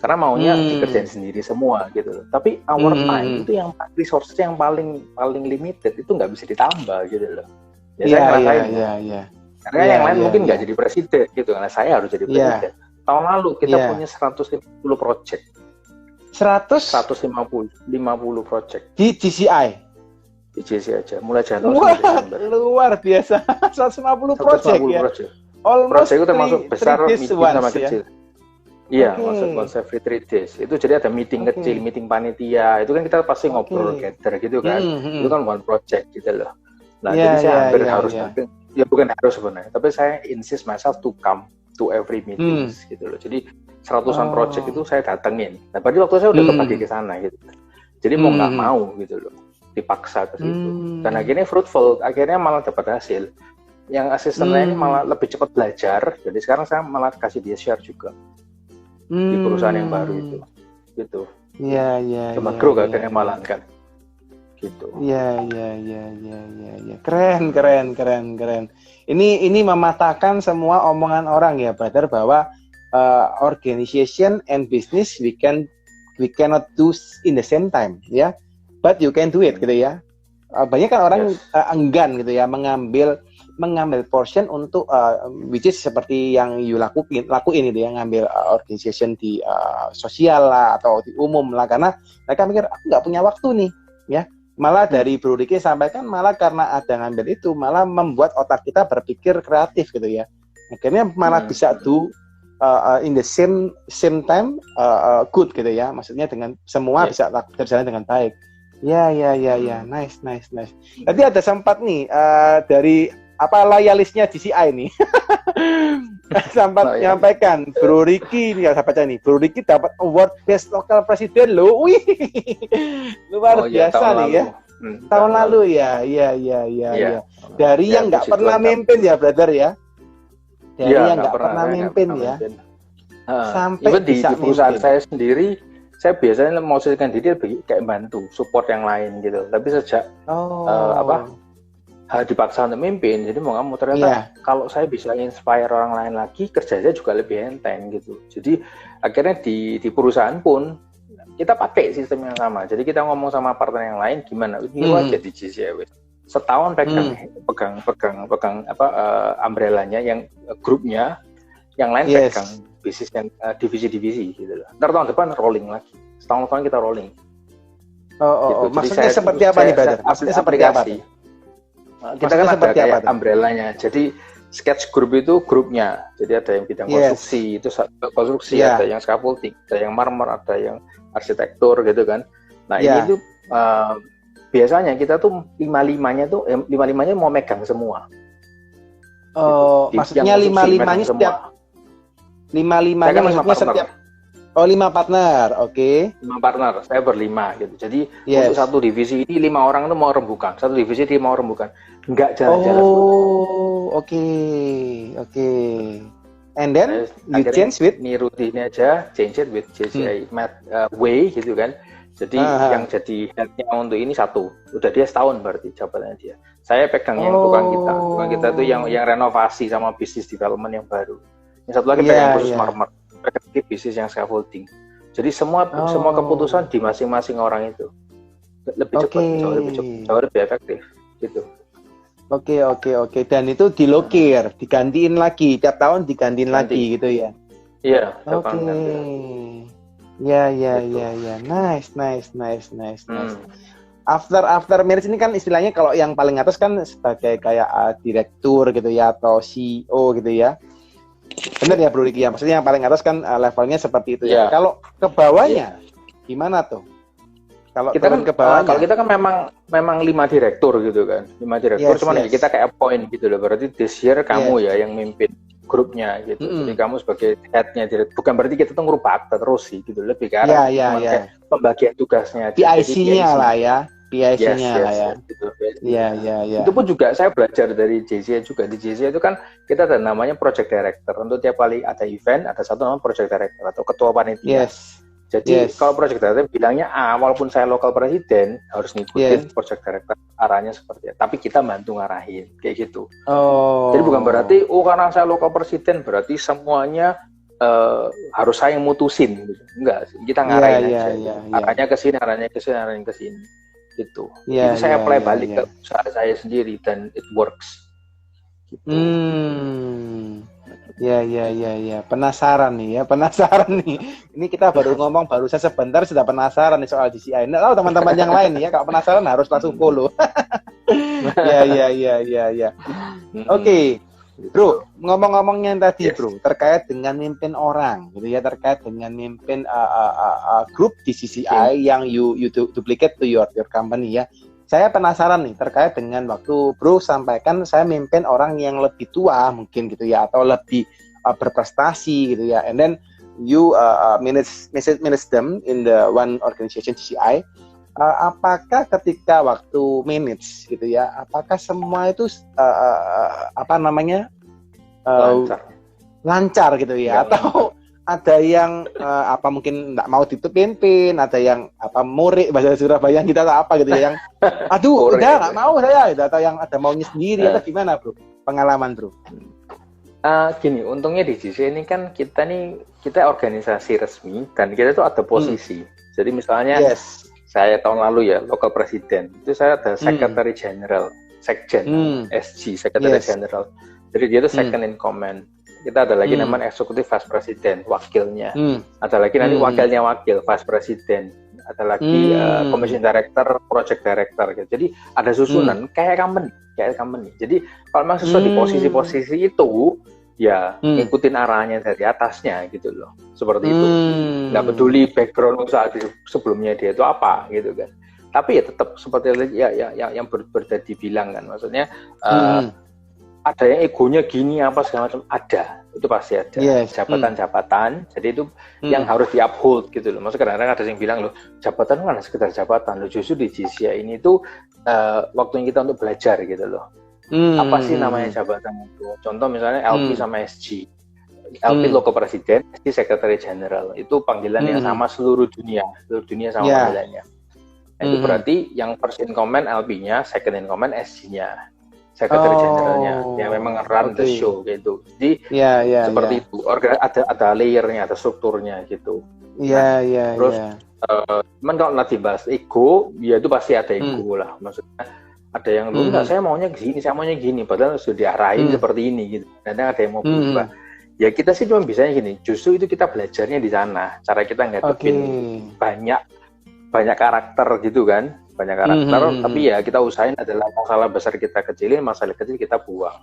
karena maunya dikerjain sendiri semua gitu. Tapi our time itu yang resource yang paling limited, itu nggak bisa ditambah gitu loh. Saya ngerasain. Karena yang lain mungkin nggak jadi presiden gitu, karena saya harus jadi presiden. Tahun lalu kita punya 150 project. 150 project. Di GCI? Di GCI aja, mulai Januari sampai Desember. Luar biasa, 150 project ya? Almost project itu termasuk besar, medium, sama kecil. Iya, maksud konsep retreat days. Itu jadi ada meeting kecil, meeting panitia. Itu kan kita pasti ngobrol gather gitu kan. Itu kan one project gitu loh. Nah, jadi saya hampir harus datang. Ya bukan harus sebenarnya, tapi saya insist myself to come to every meetings gitu loh. Jadi 100-an project itu saya datengin. Nah, berarti waktu saya udah kebagi ke sana gitu. Jadi mau nggak mau gitu loh, dipaksa ke situ. Dan akhirnya fruitful, akhirnya malah dapat hasil. Yang asisten lain malah lebih cepat belajar. Jadi sekarang saya malah kasih dia share juga di perusahaan yang baru itu, gitu. Iya. Cuma grow akhirnya malah kan, gitu. Iya. Keren. Ini mematahkan semua omongan orang ya, brother, bahwa organization and business we cannot do in the same time, ya. But you can do it, gitu ya. Banyak kan orang enggan gitu ya mengambil portion untuk which is seperti yang you lakuin gitu ya, ngambil organization di sosial lah atau di umum lah, karena mereka mikir aku nggak punya waktu nih, ya. Malah dari Bro Ricky sampaikan, malah karena ada ngambil itu malah membuat otak kita berpikir kreatif gitu ya, akhirnya malah bisa do in the same time good gitu ya, maksudnya dengan semua bisa terjalan dengan baik. Ya, nice. Tadi ada sempat nih dari loyalisnya DCI nih, sempat menyampaikan Bro Ricky nih, sahabat baca nih, Bro Ricky dapat award best local president loh, wih, luar biasa nih ya. Tahun lalu ya. Dari yang nggak pernah mimpin ya, brother ya. Dari yang nggak pernah mimpin ya. Sampai di perusahaan saya sendiri, saya biasanya memosisikan diri kayak bantu, support yang lain gitu. Tapi sejak dipaksa untuk mimpin, jadi mau nggak mau ternyata kalau saya bisa inspire orang lain lagi, kerjanya juga lebih enteng gitu. Jadi akhirnya di perusahaan pun kita pakai sistem yang sama. Jadi kita ngomong sama partner yang lain, gimana? Ini aja di GCW. Setahun pegang umbrellanya, yang grupnya, yang lain pegang bisnis yang divisi-divisi gitu loh. Ntar tahun depan rolling lagi. Setahun depan kita rolling. Gitu. Maksudnya seperti apa nih, brother? Maksudnya seperti apa? Kita kan ada kayak umbrellanya. Jadi sketch group itu grupnya. Jadi ada yang bidang konstruksi, itu konstruksi, ada yang scaffolding, ada yang marmer, ada yang arsitektur gitu kan. Nah, ini tuh biasanya kita tuh lima-limanya mau megang semua. Gitu. Maksudnya lima-limanya setiap lima-limanya maksudnya setiap 5 partner, oke. 5 partner, saya berlima gitu. Jadi untuk satu divisi ini 5 orang itu mau rembukan, satu divisi 5 mau rembukan, nggak jalan-jalan. Oke. And then you change with niru ini aja, change it with JCI way gitu kan. Jadi yang jadi headnya untuk ini satu, udah dia setahun berarti jabatannya dia. Saya pegang yang tukang kita itu yang renovasi sama bisnis development yang baru. Yang satu lagi pegang khusus marmer, pegang bisnis yang scaffolding. Jadi semua keputusan di masing-masing orang itu lebih cepat, jauh lebih efektif gitu. Oke. Dan itu dilokir, digantiin lagi tiap tahun lagi gitu ya. Iya. Oke. Ya. Nice. After marriage ini kan istilahnya kalau yang paling atas kan sebagai kayak direktur gitu ya, atau CEO gitu ya. Benar ya, Bro Ricky ya? Maksudnya yang paling atas kan levelnya seperti itu ya. Kalau ke bawahnya gimana tuh? Kalau kita kan ke bawahnya, kalau kita kan memang 5 direktur gitu kan. 5 direktur cuman kita kayak appoint gitu loh. Berarti this year kamu ya yang mimpin grupnya gitu. Jadi kamu sebagai head-nya direktur. Bukan berarti kita tuh ngerubah akta terus sih gitu. Lebih ke arah kayak pembagian tugasnya. PIC-nya lah ya. PIC-nya lah ya. Gitu. Iya. Itu pun juga saya belajar dari JCI juga. Di JCI itu kan kita ada namanya project director. Untuk tiap kali ada event, ada satu nama project director atau ketua panitia. Jadi kalau project director bilangnya walaupun saya lokal presiden harus ngikutin project director arahnya seperti itu. Tapi kita bantu ngarahin kayak gitu. Jadi bukan berarti karena saya lokal presiden berarti semuanya harus saya yang mutusin gitu. Enggak, kita ngarahin aja. Arahnya ke sini, gitu. Itu saya apply balik ke usaha saya sendiri dan it works. Gitu. Ya. Penasaran nih. Ini kita baru ngomong sebentar sudah penasaran nih soal DCI. Nggak tahu teman-teman yang lain ya, kalau penasaran harus langsung follow. Ya. Oke. Bro, ngomong-ngomongnya tadi Yes. bro, terkait dengan mimpin orang, gitu ya, terkait dengan mimpin grup di CCI yang you duplicate to your company ya. Saya penasaran nih terkait dengan waktu bro sampaikan saya mimpin orang yang lebih tua mungkin gitu ya, atau lebih berprestasi gitu ya, and then you manage them in the one organization CCI. Apakah ketika waktu manage gitu ya, apakah semua itu lancar gitu ya, atau ada yang mungkin nggak mau dipimpin, ada yang murik bahasa Surabaya kita atau apa gitu ya, yang aduh udah nggak mau saya gitu, atau yang ada maunya sendiri atau gimana bro, pengalaman bro? Gini, untungnya di JC ini kan kita organisasi resmi dan kita tuh ada posisi. Jadi misalnya saya tahun lalu ya local president, itu saya ada secretary general, sekjen, SG, secretary general. Jadi dia itu second in command. Kita ada lagi namanya executive vice president, wakilnya. Ada lagi nanti wakilnya wakil, vice president. Ada lagi commission director, project director gitu. Jadi ada susunan kayak company. Jadi kalau memang sesuai di posisi-posisi itu, ya ngikutin arahnya dari atasnya gitu loh. Seperti itu. Nggak peduli background saat sebelumnya dia itu apa gitu kan. Tapi ya tetap seperti yang berdadi bilang kan, maksudnya ada yang egonya gini apa segala macam, ada, itu pasti ada. Jabatan-jabatan, jadi itu yang harus di uphold gitu loh. Maksudnya kadang-kadang ada yang bilang loh, jabatan kan sekedar jabatan loh, justru di GCI ini tuh waktunya kita untuk belajar gitu loh. Apa sih namanya jabatan itu? Contoh misalnya LP sama SG. LP local president, SG secretary general. Itu panggilan yang sama seluruh dunia sama panggilannya. Nah, itu berarti yang first in command LP-nya, second in command SG-nya. Secretary generalnya yang memang run the show gitu. Jadi seperti itu. Ada layernya, ada strukturnya gitu. Terus cuman kalau nanti bahas ego, ya itu pasti ada ego lah. Maksudnya ada yang lu enggak, saya maunya gini, padahal sudah diarahin seperti ini gitu. Kadang ada yang mau berubah. Ya kita sih cuma bisanya gini. Justru itu kita belajarnya di sana. Cara kita ngadepin banyak karakter gitu kan. Banyak karakter, tapi ya kita usahain adalah masalah besar kita kecilin, masalah kecil kita buang.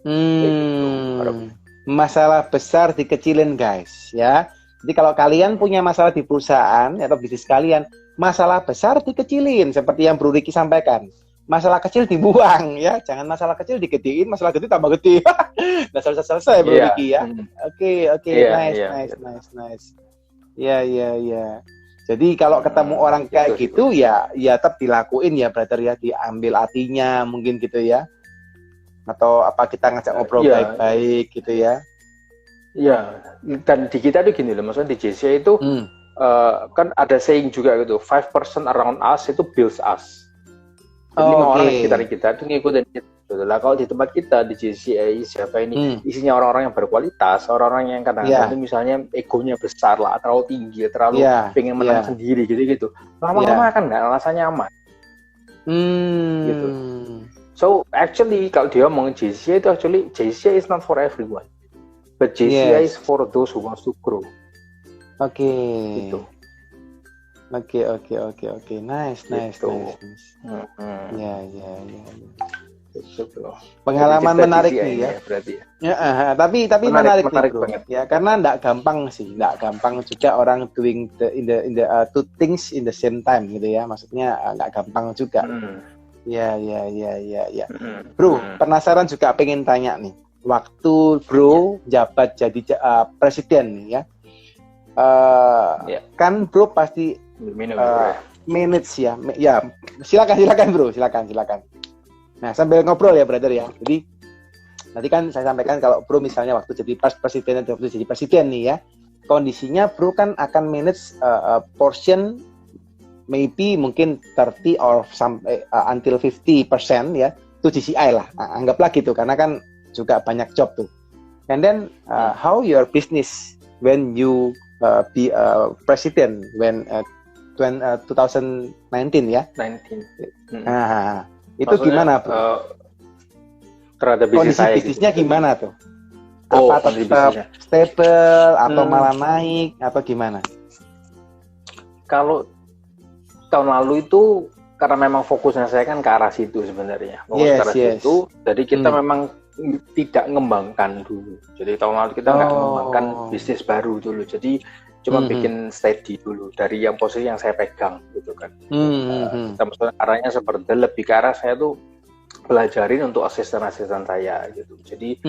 Gitu. Masalah besar dikecilin guys ya. Jadi kalau kalian punya masalah di perusahaan atau bisnis kalian, masalah besar dikecilin seperti yang Bro Ricky sampaikan. Masalah kecil dibuang ya, jangan masalah kecil digedein, masalah gede tambah gede. Nggak selesai Bro Ricky ya. Oke, nice. Ya. Jadi kalau ketemu orang kayak gitu ya tetap dilakuin ya brother ya, diambil hatinya mungkin gitu ya. Atau kita ngajak ngobrol baik-baik gitu ya. Iya, dan di kita tuh gini loh, maksudnya di JCI itu kan ada saying juga gitu, 5% around us itu builds us. Jadi 5 orang di sekitar kita itu ngikutin kita. Lah kalau di tempat kita di JCI siapa ini isinya orang-orang yang berkualitas, orang-orang yang kadang-kadang misalnya egonya besar lah, terlalu tinggi, terlalu pengen menang sendiri gitu. Lama-lama kan nggak rasanya aman. Gitu. So actually kalau dia ngomongin JCI itu actually JCI is not for everyone, but JCI is for those who wants to grow. Gitu. Oke. Nice. Ya. Pengalaman menarik nih ya. Berarti ya. Tapi menarik nih, bro. Ya, karena enggak gampang juga orang doing the two things in the same time gitu ya. Maksudnya enggak gampang juga. Ya. Bro, penasaran juga pengen tanya nih. Waktu Bro jabat jadi presiden nih ya. Kan Bro pasti manage ya. Ya, silakan Bro, silakan. Nah, sambil ngobrol ya brother ya. Jadi nanti kan saya sampaikan kalau Bro misalnya waktu jadi presiden atau waktu jadi presiden nih ya, kondisinya Bro kan akan manage portion maybe mungkin 30 or sampai until 50% ya, itu GCI lah. Nah, anggaplah gitu karena kan juga banyak job tuh. And then how your business when you be president when 2019 ya? 19. Nah, itu maksudnya, gimana Bro? Terhadap bisnisnya gimana tuh? Apa tetap stable atau malah naik atau gimana? Kalau tahun lalu itu karena memang fokusnya saya kan ke arah situ sebenarnya. Fokus ke arah situ. Jadi kita memang tidak ngembangkan dulu. Jadi tahun lalu kita nggak ngembangkan bisnis baru dulu. Jadi cuma bikin steady dulu dari yang posisi yang saya pegang gitu kan. Kita maksudnya arahnya seperti lebih ke arah saya tuh pelajarin untuk asisten-asisten saya gitu. Jadi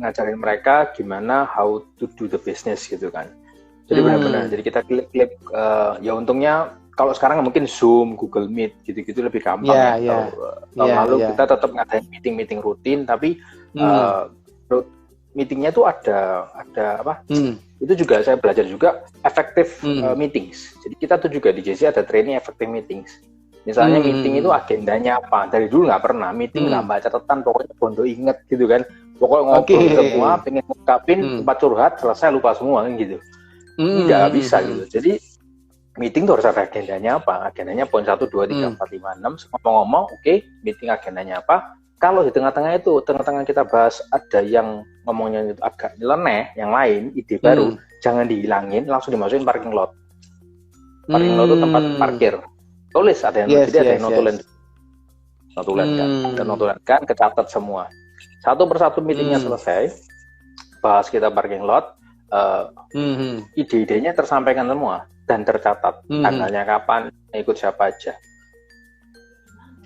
ngajarin mereka gimana how to do the business gitu kan. Jadi benar-benar. Jadi kita klik ya untungnya kalau sekarang mungkin Zoom, Google Meet gitu-gitu lebih gampang ya. Tahun lalu kita tetap ngadain meeting rutin, tapi meetingnya tuh ada apa? Itu juga saya belajar juga effective meetings. Jadi kita tuh juga di JC ada training effective meetings. Misalnya meeting itu agendanya apa? Dari dulu nggak pernah meeting nggak baca catatan, pokoknya bondo inget gitu kan. Pokoknya ngobrol semua, pengen ngungkapin, tempat curhat, selesai lupa semua kan gitu. Nggak bisa gitu. Jadi meeting tuh harus ada agendanya apa? Agendanya poin 1, 2, 3, 4, 5, 6. Ngomong-ngomong, oke, meeting agendanya apa? Kalau di tengah-tengah kita bahas ada yang ngomongnya itu agak nyeleneh, yang lain, ide baru, jangan dihilangin, langsung dimasukin parking lot. Parking lot itu tempat parkir. Tulis, ada yang ada yang notulen kan, kecatat semua. Satu persatu meetingnya selesai, bahas kita parking lot, ide-idenya tersampaikan semua dan tercatat, tanggalnya kapan, ikut siapa aja.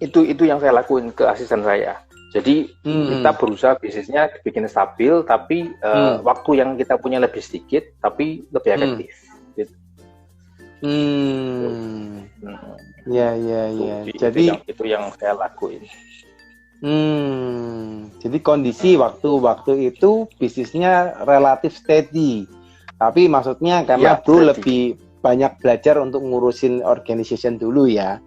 Itu yang saya lakuin ke asisten saya. Jadi kita berusaha bisnisnya bikin stabil, tapi waktu yang kita punya lebih sedikit, tapi lebih efektif. Gitu. Ya. Jadi itu yang saya lakuin. Jadi kondisi waktu itu bisnisnya relatif steady. Tapi maksudnya karena Bro steady. Lebih banyak belajar untuk ngurusin organization dulu ya.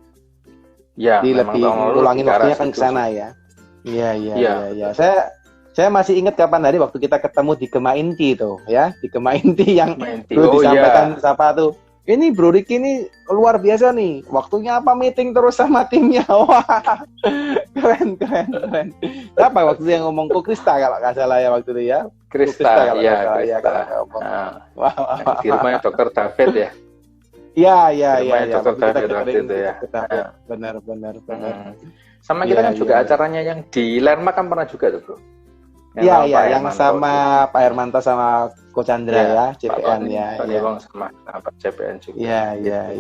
Ya, jadi lebih ngulangin waktunya kan ke sana ya. Iya. Saya masih ingat kapan hari waktu kita ketemu di Gema Inti tuh ya, di Gema Inti yang Bro disampaikan siapa tuh. Ini Bro Ricky ini luar biasa nih. Waktunya apa meeting terus sama timnya. Wah. Keren. Apa waktu itu yang ngomong kok Krista kalau nggak salah ya waktu itu ya. Krista. Wah. Di rumahnya Dokter David ya. Iya. Dokter David waktu itu ya. Benar. Sama kita kan juga acaranya yang di Lerma kan pernah juga tuh, Bro. Iya, yang sama Pak Hermanto sama Ko Chandra ya, CPN ya. Bang sama Pak CPN juga. Iya.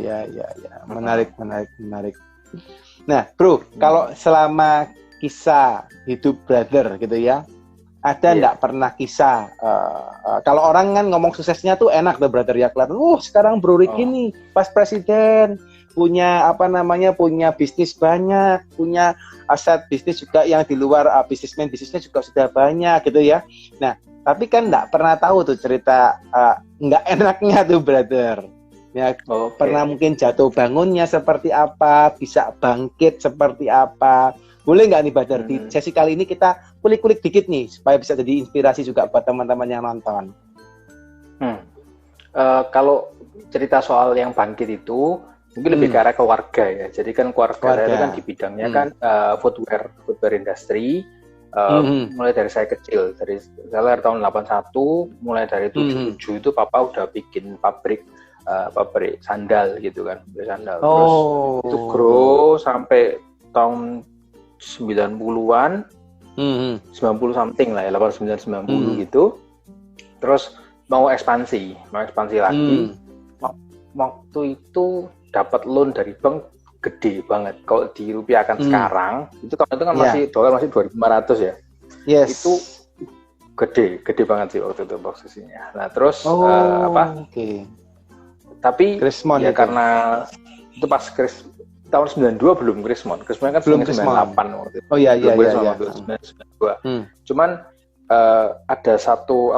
Menarik. Nah, Bro, kalau selama kisah hidup brother gitu ya, ada nggak pernah kisah kalau orang kan ngomong suksesnya tuh enak tuh brother ya, kelihatan. Sekarang Bro Ricky nih pas presiden punya punya bisnis banyak, punya aset bisnis juga yang di luar bisnisnya juga sudah banyak gitu ya. Nah, tapi kan nggak pernah tahu tuh cerita nggak enaknya tuh brother. Ya, pernah mungkin jatuh bangunnya seperti apa, bisa bangkit seperti apa. Boleh nggak nih brother di sesi kali ini kita kulik-kulik dikit nih supaya bisa jadi inspirasi juga buat teman-teman yang nonton. Kalau cerita soal yang bangkit itu mungkin lebih ke arah keluarga ya. Jadi kan keluarga itu kan di bidangnya kan footwear industry. Mulai dari saya kecil, dari saya tahun 81, mulai dari 77 itu papa udah bikin pabrik sandal gitu kan, sandal. Terus itu grow sampai tahun 90-an, 90 something lah ya, 89-90 gitu. Terus mau ekspansi lagi. Waktu itu dapat loan dari bank gede banget. Kalau dirupiahkan sekarang, itu kan masih dolar masih 2.500 ya. Yes. Itu gede banget sih waktu itu posisinya. Nah, terus tapi Krismon ya itu. karena itu pas tahun 92 belum Krismon. Krismon kan belum 98 waktu itu. Iya. 92. Cuman ada satu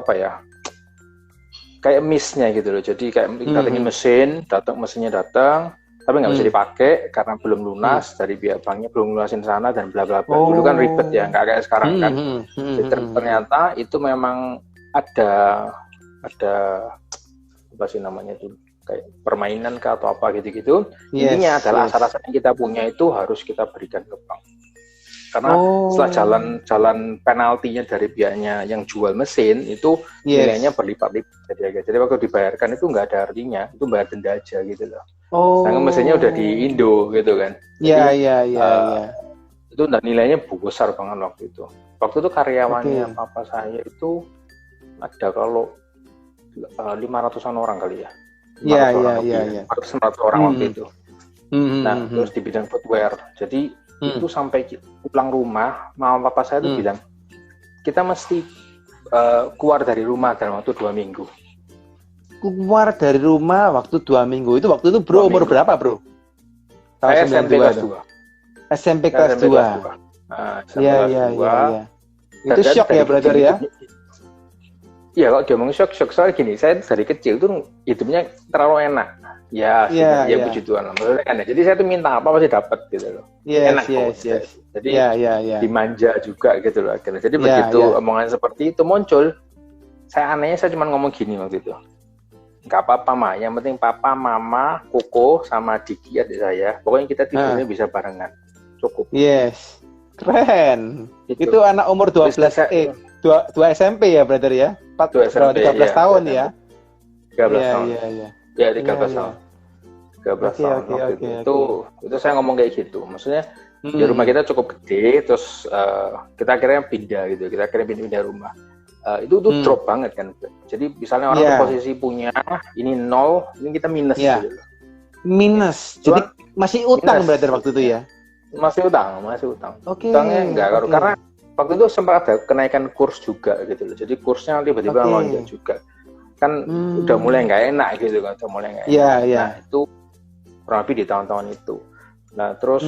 kayak miss-nya gitu loh. Jadi kayak kita ingin mesinnya datang, tapi nggak bisa dipakai karena belum lunas dari pihak banknya, belum lunasin sana dan bla bla bla. Dulu kan ribet ya, nggak kayak sekarang kan. Jadi ternyata itu memang ada apa sih namanya itu, kayak permainan kah atau apa gitu-gitu. Intinya adalah aset-aset yang kita punya itu harus kita berikan ke bank. Karena setelah jalan penaltinya dari pihaknya yang jual mesin itu nilainya berlipat-lipat. Jadi waktu dibayarkan itu nggak ada artinya, itu bayar denda aja gitu loh. Karena mesinnya udah di Indo gitu kan. Iya. Itu nilainya besar banget waktu itu. Waktu itu karyawannya papa saya itu ada kalau 500-an orang kali ya. Iya. 100 orang waktu itu. Nah, terus di bidang footwear. Jadi itu sampai pulang rumah, mama papa saya tuh bilang, kita mesti keluar dari rumah dalam waktu 2 minggu. Keluar dari rumah waktu 2 minggu. Itu waktu itu bro umur berapa bro? Saya SMP kelas 2. SMP kelas 2. Iya. Itu shock ya brother ya? Iya, kalau diomongin shock soal gini, saya dari kecil tuh hidupnya terlalu enak. Ya puji Tuhan lah. Maksudnya kan, jadi saya tuh minta apa pasti dapat gitu loh. Enak. Jadi dimanja juga gitu loh akhirnya. Jadi begitu omongan seperti itu muncul, saya cuma ngomong gini waktu itu. Enggak apa-apa mah, yang penting papa, mama, koko sama Diki adik saya. Pokoknya kita tidurnya bisa barengan. Cukup. Yes. Keren. Itu anak umur 12 2 SMP ya brother ya? 13 tahun ya? 13 tahun. Ya 13 tahun. 13 tahun waktu itu. Itu saya ngomong kayak gitu. Maksudnya di rumah kita cukup gede, terus kita akhirnya pindah gitu. Kita akhirnya pindah rumah. Itu drop banget kan. Jadi misalnya orang posisi punya ini 0, ini kita minus gitu. Minus. Jadi masih utang brother waktu itu ya? Masih utang. Utangnya enggak karena waktu itu sempat ada kenaikan kurs juga gitu loh. Jadi kursnya tiba-tiba melonjak juga. Kan udah mulai nggak enak gitu kan, udah mulai nggak enak. Nah itu kurang lebih di tahun-tahun itu. Nah terus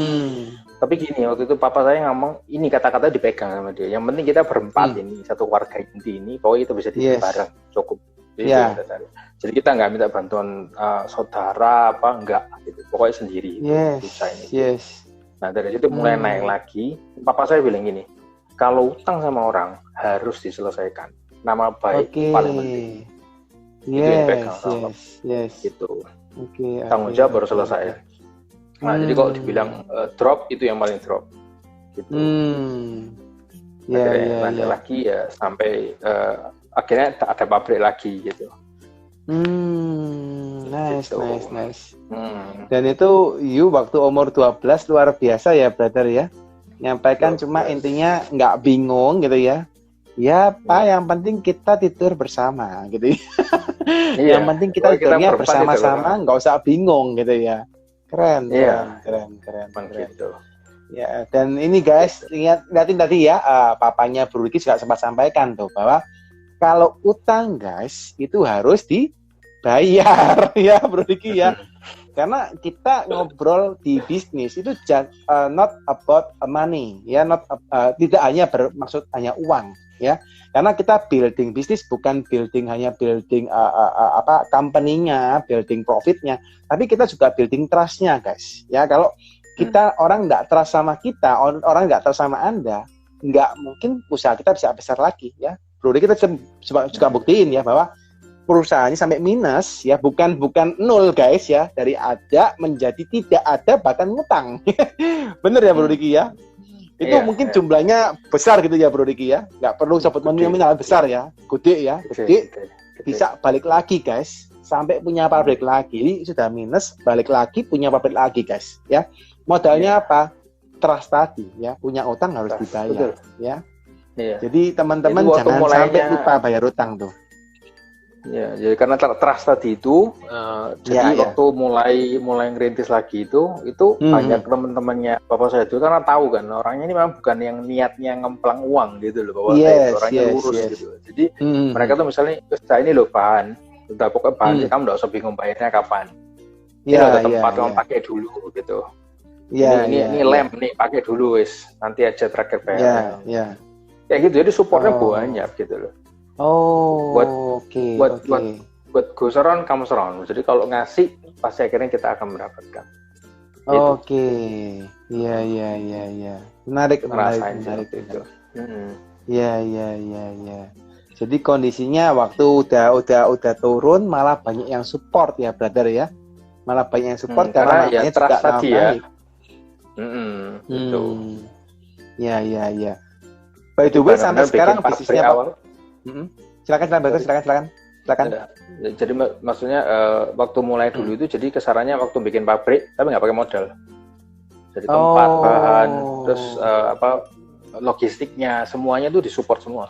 tapi gini, waktu itu papa saya ngomong ini kata-kata dipegang sama dia. Yang penting kita berempat ini, satu keluarga inti ini, pokoknya kita bisa hidup bareng, cukup. Jadi kita nggak minta bantuan saudara apa enggak gitu, pokoknya sendiri. Nah dari situ mulai naik lagi. Papa saya bilang gini, kalau utang sama orang harus diselesaikan. Nama baik paling penting. Itu yang pegang sama gitu. Tanggung jawab baru selesai. Nah jadi kalau dibilang drop itu yang paling drop. Gitu. Akhirnya lagi ya sampai akhirnya ada pabrik lagi gitu. Nice. Dan itu waktu umur 12 luar biasa ya brother ya. Nyampaikan cuma intinya nggak bingung gitu ya. Ya Pak, yang penting kita tidur bersama gitu ya. Yang penting kita tidurnya bersama-sama, nggak usah bingung gitu ya. Keren. Gitu. Ya, dan ini guys, lihatin tadi ya, papanya Bro Riki juga sempat sampaikan tuh bahwa kalau utang guys itu harus dibayar ya Bro Riki ya. Karena kita ngobrol di bisnis itu not about money ya, tidak hanya bermaksud hanya uang ya. Karena kita building bisnis bukan hanya building company-nya, building profit-nya, tapi kita juga building trust-nya guys. Ya, kalau kita orang nggak trust sama kita, orang nggak trust sama Anda, nggak mungkin usaha kita bisa besar lagi ya. Bro, kita juga buktiin ya bahwa perusahaannya sampai minus ya, bukan nol guys ya, dari ada menjadi tidak ada bahkan ngutang. Bener ya Bro Riki ya? Itu mungkin jumlahnya besar gitu ya Bro Riki ya, nggak perlu sebut nominal besar ya, gede ya, gede. Bisa balik lagi guys, sampai punya pabrik lagi. Jadi sudah minus, balik lagi punya pabrik lagi guys ya. Modalnya apa? Trust tadi ya, punya utang harus dibayar ya. Jadi teman-teman jangan sampai lupa bayar utang tuh. Ya, jadi karena trust tadi itu, jadi waktu mulai ngerintis lagi itu banyak teman-temannya bapak saya itu karena tahu kan orangnya ini memang bukan yang niatnya ngemplang uang gitu loh, bapak saya itu orangnya lurus gitu. Jadi mereka tuh misalnya, ini loh bahan, udah pokoknya bahan, kamu nggak usah bingung bayarnya kapan. Ini ada tempat kamu pakai dulu gitu. Ini lem nih pakai dulu wis, nanti aja terakhir bayar. Kayak gitu, jadi supportnya banyak gitu loh. Buat go seron kamu seron. Jadi kalau ngasih pasti akhirnya kita akan mendapatkan. Iya. Menarik itu. Iya. Jadi kondisinya waktu udah turun malah banyak yang support ya brother ya. Malah banyak yang support karena ya trust tadi ya. Gitu. Iya. By the way sampai sekarang bisnisnya awal. Silakan. Jadi maksudnya waktu mulai dulu itu jadi kesarannya waktu bikin pabrik tapi nggak pakai modal. Jadi tempat, bahan, terus logistiknya, semuanya tuh disupport semua.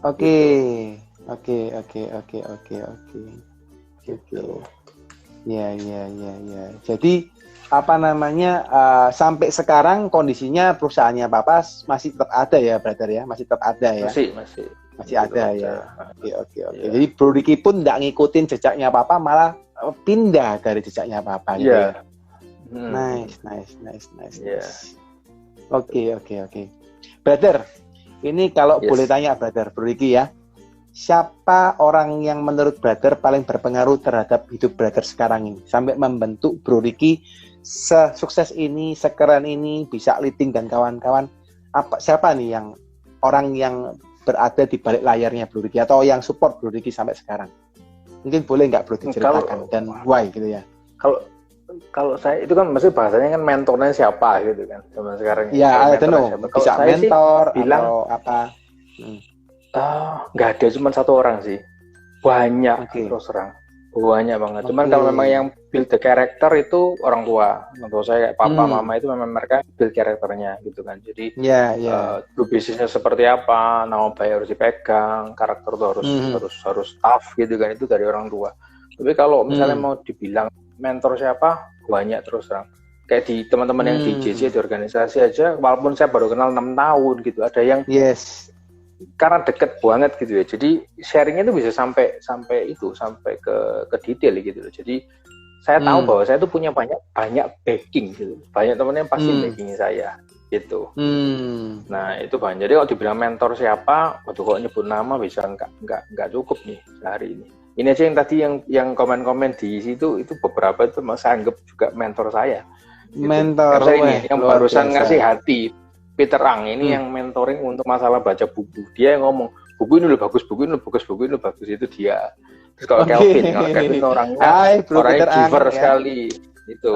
Oke. Gitu. Ya. Jadi apa namanya sampai sekarang kondisinya perusahaannya Papa masih tetap ada ya, brother ya? Masih tetap ada ya? Masih ada ya. Oke. Ya. Jadi Bro Ricky pun nggak ngikutin jejaknya Papa, malah pindah dari jejaknya Papa gitu ya. Nice. Yeah. Oke. Brother, ini kalau Yes. boleh tanya brother, Bro Ricky ya. Siapa orang yang menurut brother paling berpengaruh terhadap hidup brother sekarang ini sampai membentuk Bro Ricky sesukses ini, sekeren ini, bisa leading dan kawan-kawan? Siapa nih yang orang yang berada di balik layarnya Bro Ricky atau yang support Bro Ricky sampai sekarang? Mungkin boleh nggak Bro diceritakan dan why gitu ya? Kalau saya itu kan mesti bahasanya kan mentornya siapa gitu kan zaman sekarang. Ya, I don't know. Bisa mentor bilang, atau apa? Nggak ada, cuma satu orang sih. Banyak terus terang. Banyak banget. Cuman kalau memang yang build the character itu orang tua. Orang tua saya kayak papa, mama itu memang mereka build karakternya gitu kan. Jadi dulu bisnisnya seperti apa, nama baik harus dipegang, karakter tuh harus tough gitu kan, itu dari orang tua. Tapi kalau misalnya mau dibilang mentor siapa, banyak terus terang. Kayak di teman-teman yang di JC, di organisasi aja, walaupun saya baru kenal 6 tahun gitu, ada yang karena deket banget gitu ya, jadi sharingnya itu bisa sampai ke detail gitu loh. Jadi saya tahu bahwa saya tuh punya banyak backing gitu, banyak temen yang pasti backing saya gitu. Nah itu banyak. Jadi kalau dibilang mentor siapa, waduh kok nyebut nama bisa nggak cukup nih sehari ini. Ini aja yang tadi yang komen-komen di situ itu beberapa itu saya anggap juga mentor saya. Gitu. Mentor ini yang barusan ngasih hati. Peter Ang ini yang mentoring untuk masalah baca buku. Dia yang ngomong, buku ini udah bagus, buku ini udah bagus, itu dia. Terus kalau Kelvin orangnya giver sekali. Gitu.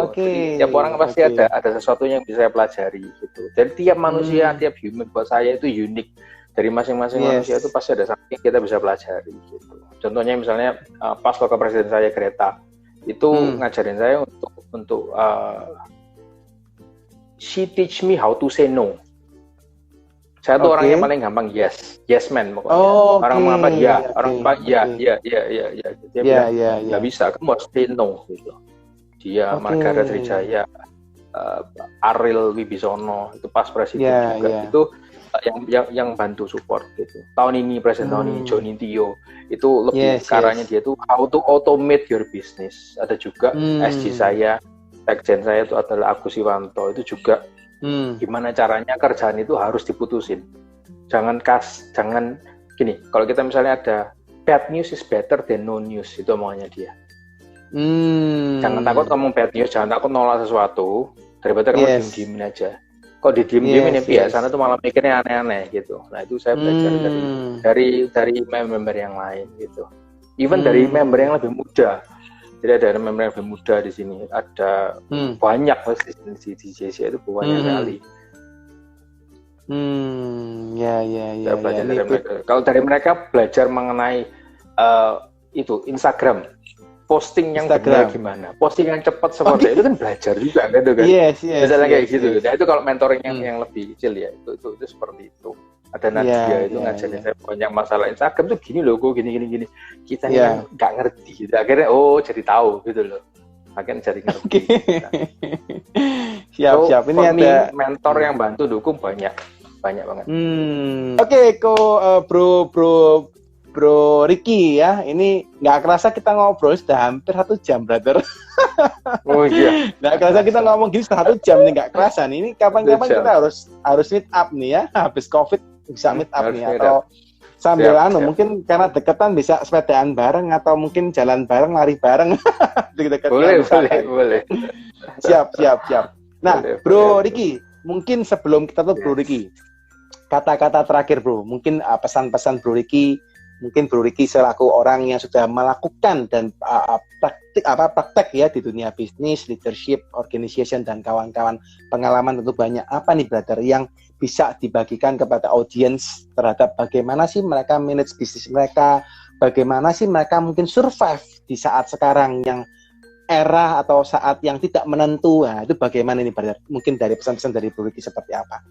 Tiap orang pasti ada sesuatu yang bisa saya pelajari gitu. Dan tiap manusia, tiap human buat saya itu unik. Dari masing-masing manusia itu pasti ada something kita bisa pelajari gitu. Contohnya misalnya pas wakil presiden saya Greta itu ngajarin saya untuk she teach me how to say no. Saya tuh orang yang paling gampang yes man pokoknya. Orang mengapa orang ya. Dia bilang nggak bisa, kamu harus say no gitu. Dia Margaret Wijaya, Ariel Wibisono itu pas presiden juga itu yang bantu support gitu. Tahun ini presiden tahun ini Johnny Tio itu lebih caranya dia tuh how to automate your business. Ada juga SG saya, sekjen saya itu adalah Agus Iwanto, itu juga gimana caranya kerjaan itu harus diputusin. Jangan gini, kalau kita misalnya ada bad news is better than no news, itu omongannya dia. Jangan takut ngomong bad news, jangan takut nolak sesuatu, daripada kamu diem-diemin aja. Kok didiem-diemin biasanya tuh malah mikirnya aneh-aneh gitu. Nah itu saya belajar dari member yang lain gitu. Even dari member yang lebih muda. Jadi ada member yang lebih muda di sini, ada banyak di JC itu banyak sekali. Belajar dari mereka. Kalau dari mereka belajar mengenai itu Instagram, posting yang benar gimana, posting yang cepat seperti itu kan belajar juga kan, misalnya kayak gitu. Nah itu kalau mentoring yang lebih kecil ya, itu seperti itu. Ada Nadia itu ngajarin saya banyak masalah Instagram tuh gini loh, kok gini. Kita nggak ngerti gitu. Akhirnya jadi tahu gitu loh. Akhirnya jadi ngerti. Siap. Ini ada mentor yang bantu dukung banyak banget. Bro Ricky ya, ini nggak kerasa kita ngobrol sudah hampir 1 jam, brother. Oh iya. Nggak kerasa kita ngomong gini sudah 1 jam nih, nggak kerasa nih. Ini kapan-kapan kita harus meet up nih ya, habis COVID bisa meet up nih, atau sambil mungkin karena deketan bisa sepedaan bareng atau mungkin jalan bareng, lari bareng. Boleh. Siap. Nah, Bro Ricky, mungkin sebelum kita tuh Bro Ricky, kata-kata terakhir Bro, mungkin pesan-pesan Bro Ricky, mungkin Bro Ricky selaku orang yang sudah melakukan dan praktek ya di dunia bisnis, leadership, organization dan kawan-kawan, pengalaman tentu banyak. Apa nih brother yang bisa dibagikan kepada audiens terhadap bagaimana sih mereka manage bisnis mereka, bagaimana sih mereka mungkin survive di saat sekarang yang era atau saat yang tidak menentu. Nah, itu bagaimana nih brother? Mungkin dari pesan-pesan dari Bro Ricky seperti apa?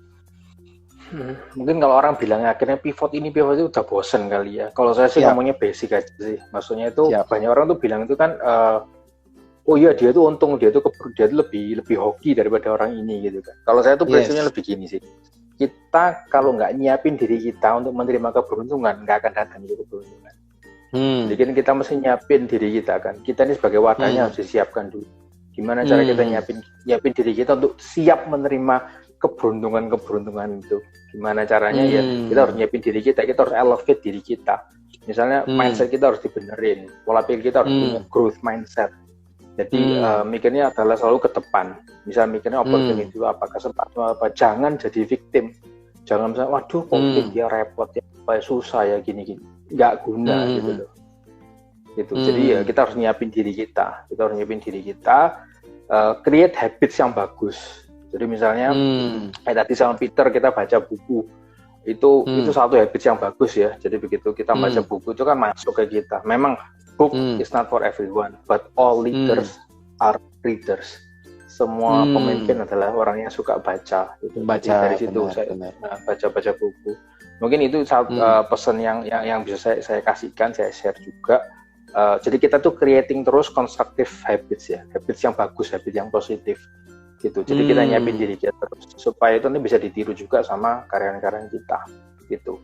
Mungkin kalau orang bilang akhirnya pivot itu udah bosen kali ya. Kalau saya sih ngomongnya basic aja sih. Maksudnya itu banyak orang tuh bilang itu kan oh iya dia tuh untung dia tuh lebih hoki daripada orang ini gitu kan. Kalau saya tuh prinsipnya lebih gini sih. Kita kalau nggak nyiapin diri kita untuk menerima keberuntungan, nggak akan datang itu keberuntungan. Jadi kan kita mesti nyiapin diri kita kan. Kita ini sebagai wadahnya harus disiapkan dulu. Gimana cara kita nyiapin diri kita untuk siap menerima keberuntungan itu. Gimana caranya ya kita harus nyiapin diri kita harus elevate diri kita. Misalnya mindset kita harus dibenerin, pola pikir kita harus punya growth mindset. Jadi mikirnya adalah selalu ke depan. Misal mikirnya opportunity itu apa, kesempatan apa, jangan jadi victim. Jangan misalnya waduh COVID dia repot ya, susah ya gini-gini. Nggak guna gitu loh. Gitu. Jadi ya kita harus nyiapin diri kita. Create habits yang bagus. Jadi misalnya kayak tadi sama Peter kita baca buku itu satu habits yang bagus ya. Jadi begitu kita baca buku itu kan masuk ke kita. Memang book is not for everyone, but all leaders are readers. Semua pemimpin adalah orang yang suka baca. Gitu. Dari situ saya baca buku. Mungkin itu pesan yang bisa saya kasihkan, saya share juga. Jadi kita tuh creating terus constructive habits ya, habits yang bagus, habits yang positif. Gitu. Jadi kita nyiapin diri kita terus supaya itu bisa ditiru juga sama karyawan-karyawan kita gitu.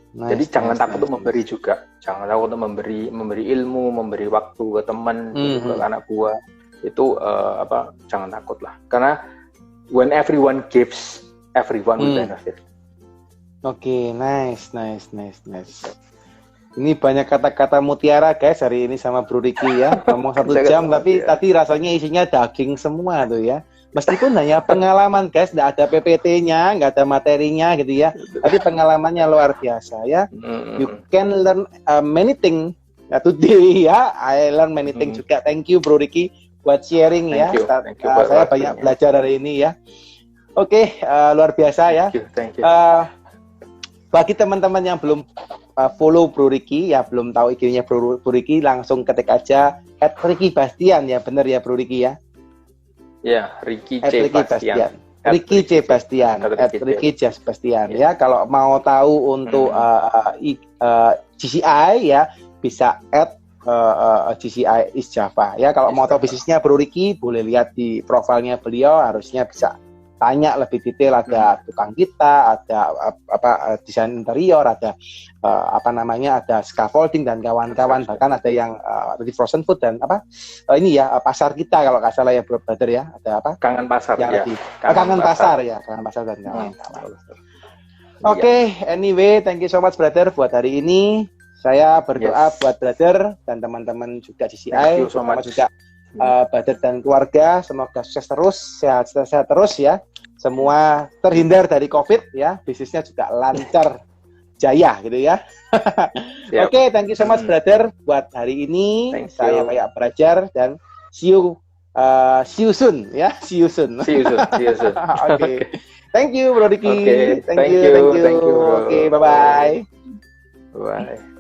Nice, jadi jangan takut untuk memberi juga, jangan takut untuk memberi ilmu, memberi waktu ke teman, ke anak buah itu jangan takut lah, karena when everyone gives, everyone will benefit. Oke, nice. Ini banyak kata-kata mutiara guys hari ini sama Bro Ricky ya. Ngomong 1 jam tapi tadi rasanya isinya daging semua tuh ya. Meskipun hanya pengalaman guys, nggak ada PPT-nya, nggak ada materinya gitu ya. Tapi pengalamannya luar biasa ya. You can learn many things today ya. I learn many things juga. Thank you Bro Ricky buat sharing ya. Thank you saya banyak belajar hari ini ya. Oke, luar biasa ya. Thank you. Bagi teman-teman yang belum follow Bro Ricky ya, belum tahu IG-nya Bro Ricky, langsung ketik aja @RickyBastian ya, bener ya Bro Ricky ya? Ya, Ricky C. Bastian. Ricky C. Bastian, Ricky C. Bastian ya. Kalau mau tahu untuk GCI ya, bisa GCI is Java ya. Kalau mau tahu bisnisnya Bro Ricky, boleh lihat di profilnya beliau, harusnya bisa tanya lebih detail. Ada tukang kita, ada desain interior, ada ada scaffolding dan kawan-kawan, bahkan ada yang di frozen food dan ini ya pasar kita kalau nggak salah ya brother ya, ada kangen pasar ya, kangen pasar dan kawan-kawan. Oke, anyway, thank you so much brother buat hari ini. Saya berdoa buat brother dan teman-teman juga GCI, sama juga brother dan keluarga, semoga sukses terus, sehat terus ya. Semua terhindar dari COVID ya, bisnisnya juga lancar jaya gitu ya. Oke, thank you so much brother buat hari ini. Saya banyak belajar dan see you soon ya, see you soon. Oke. Thank you Bro Ricky. Thank you. Oke, bye. Bye.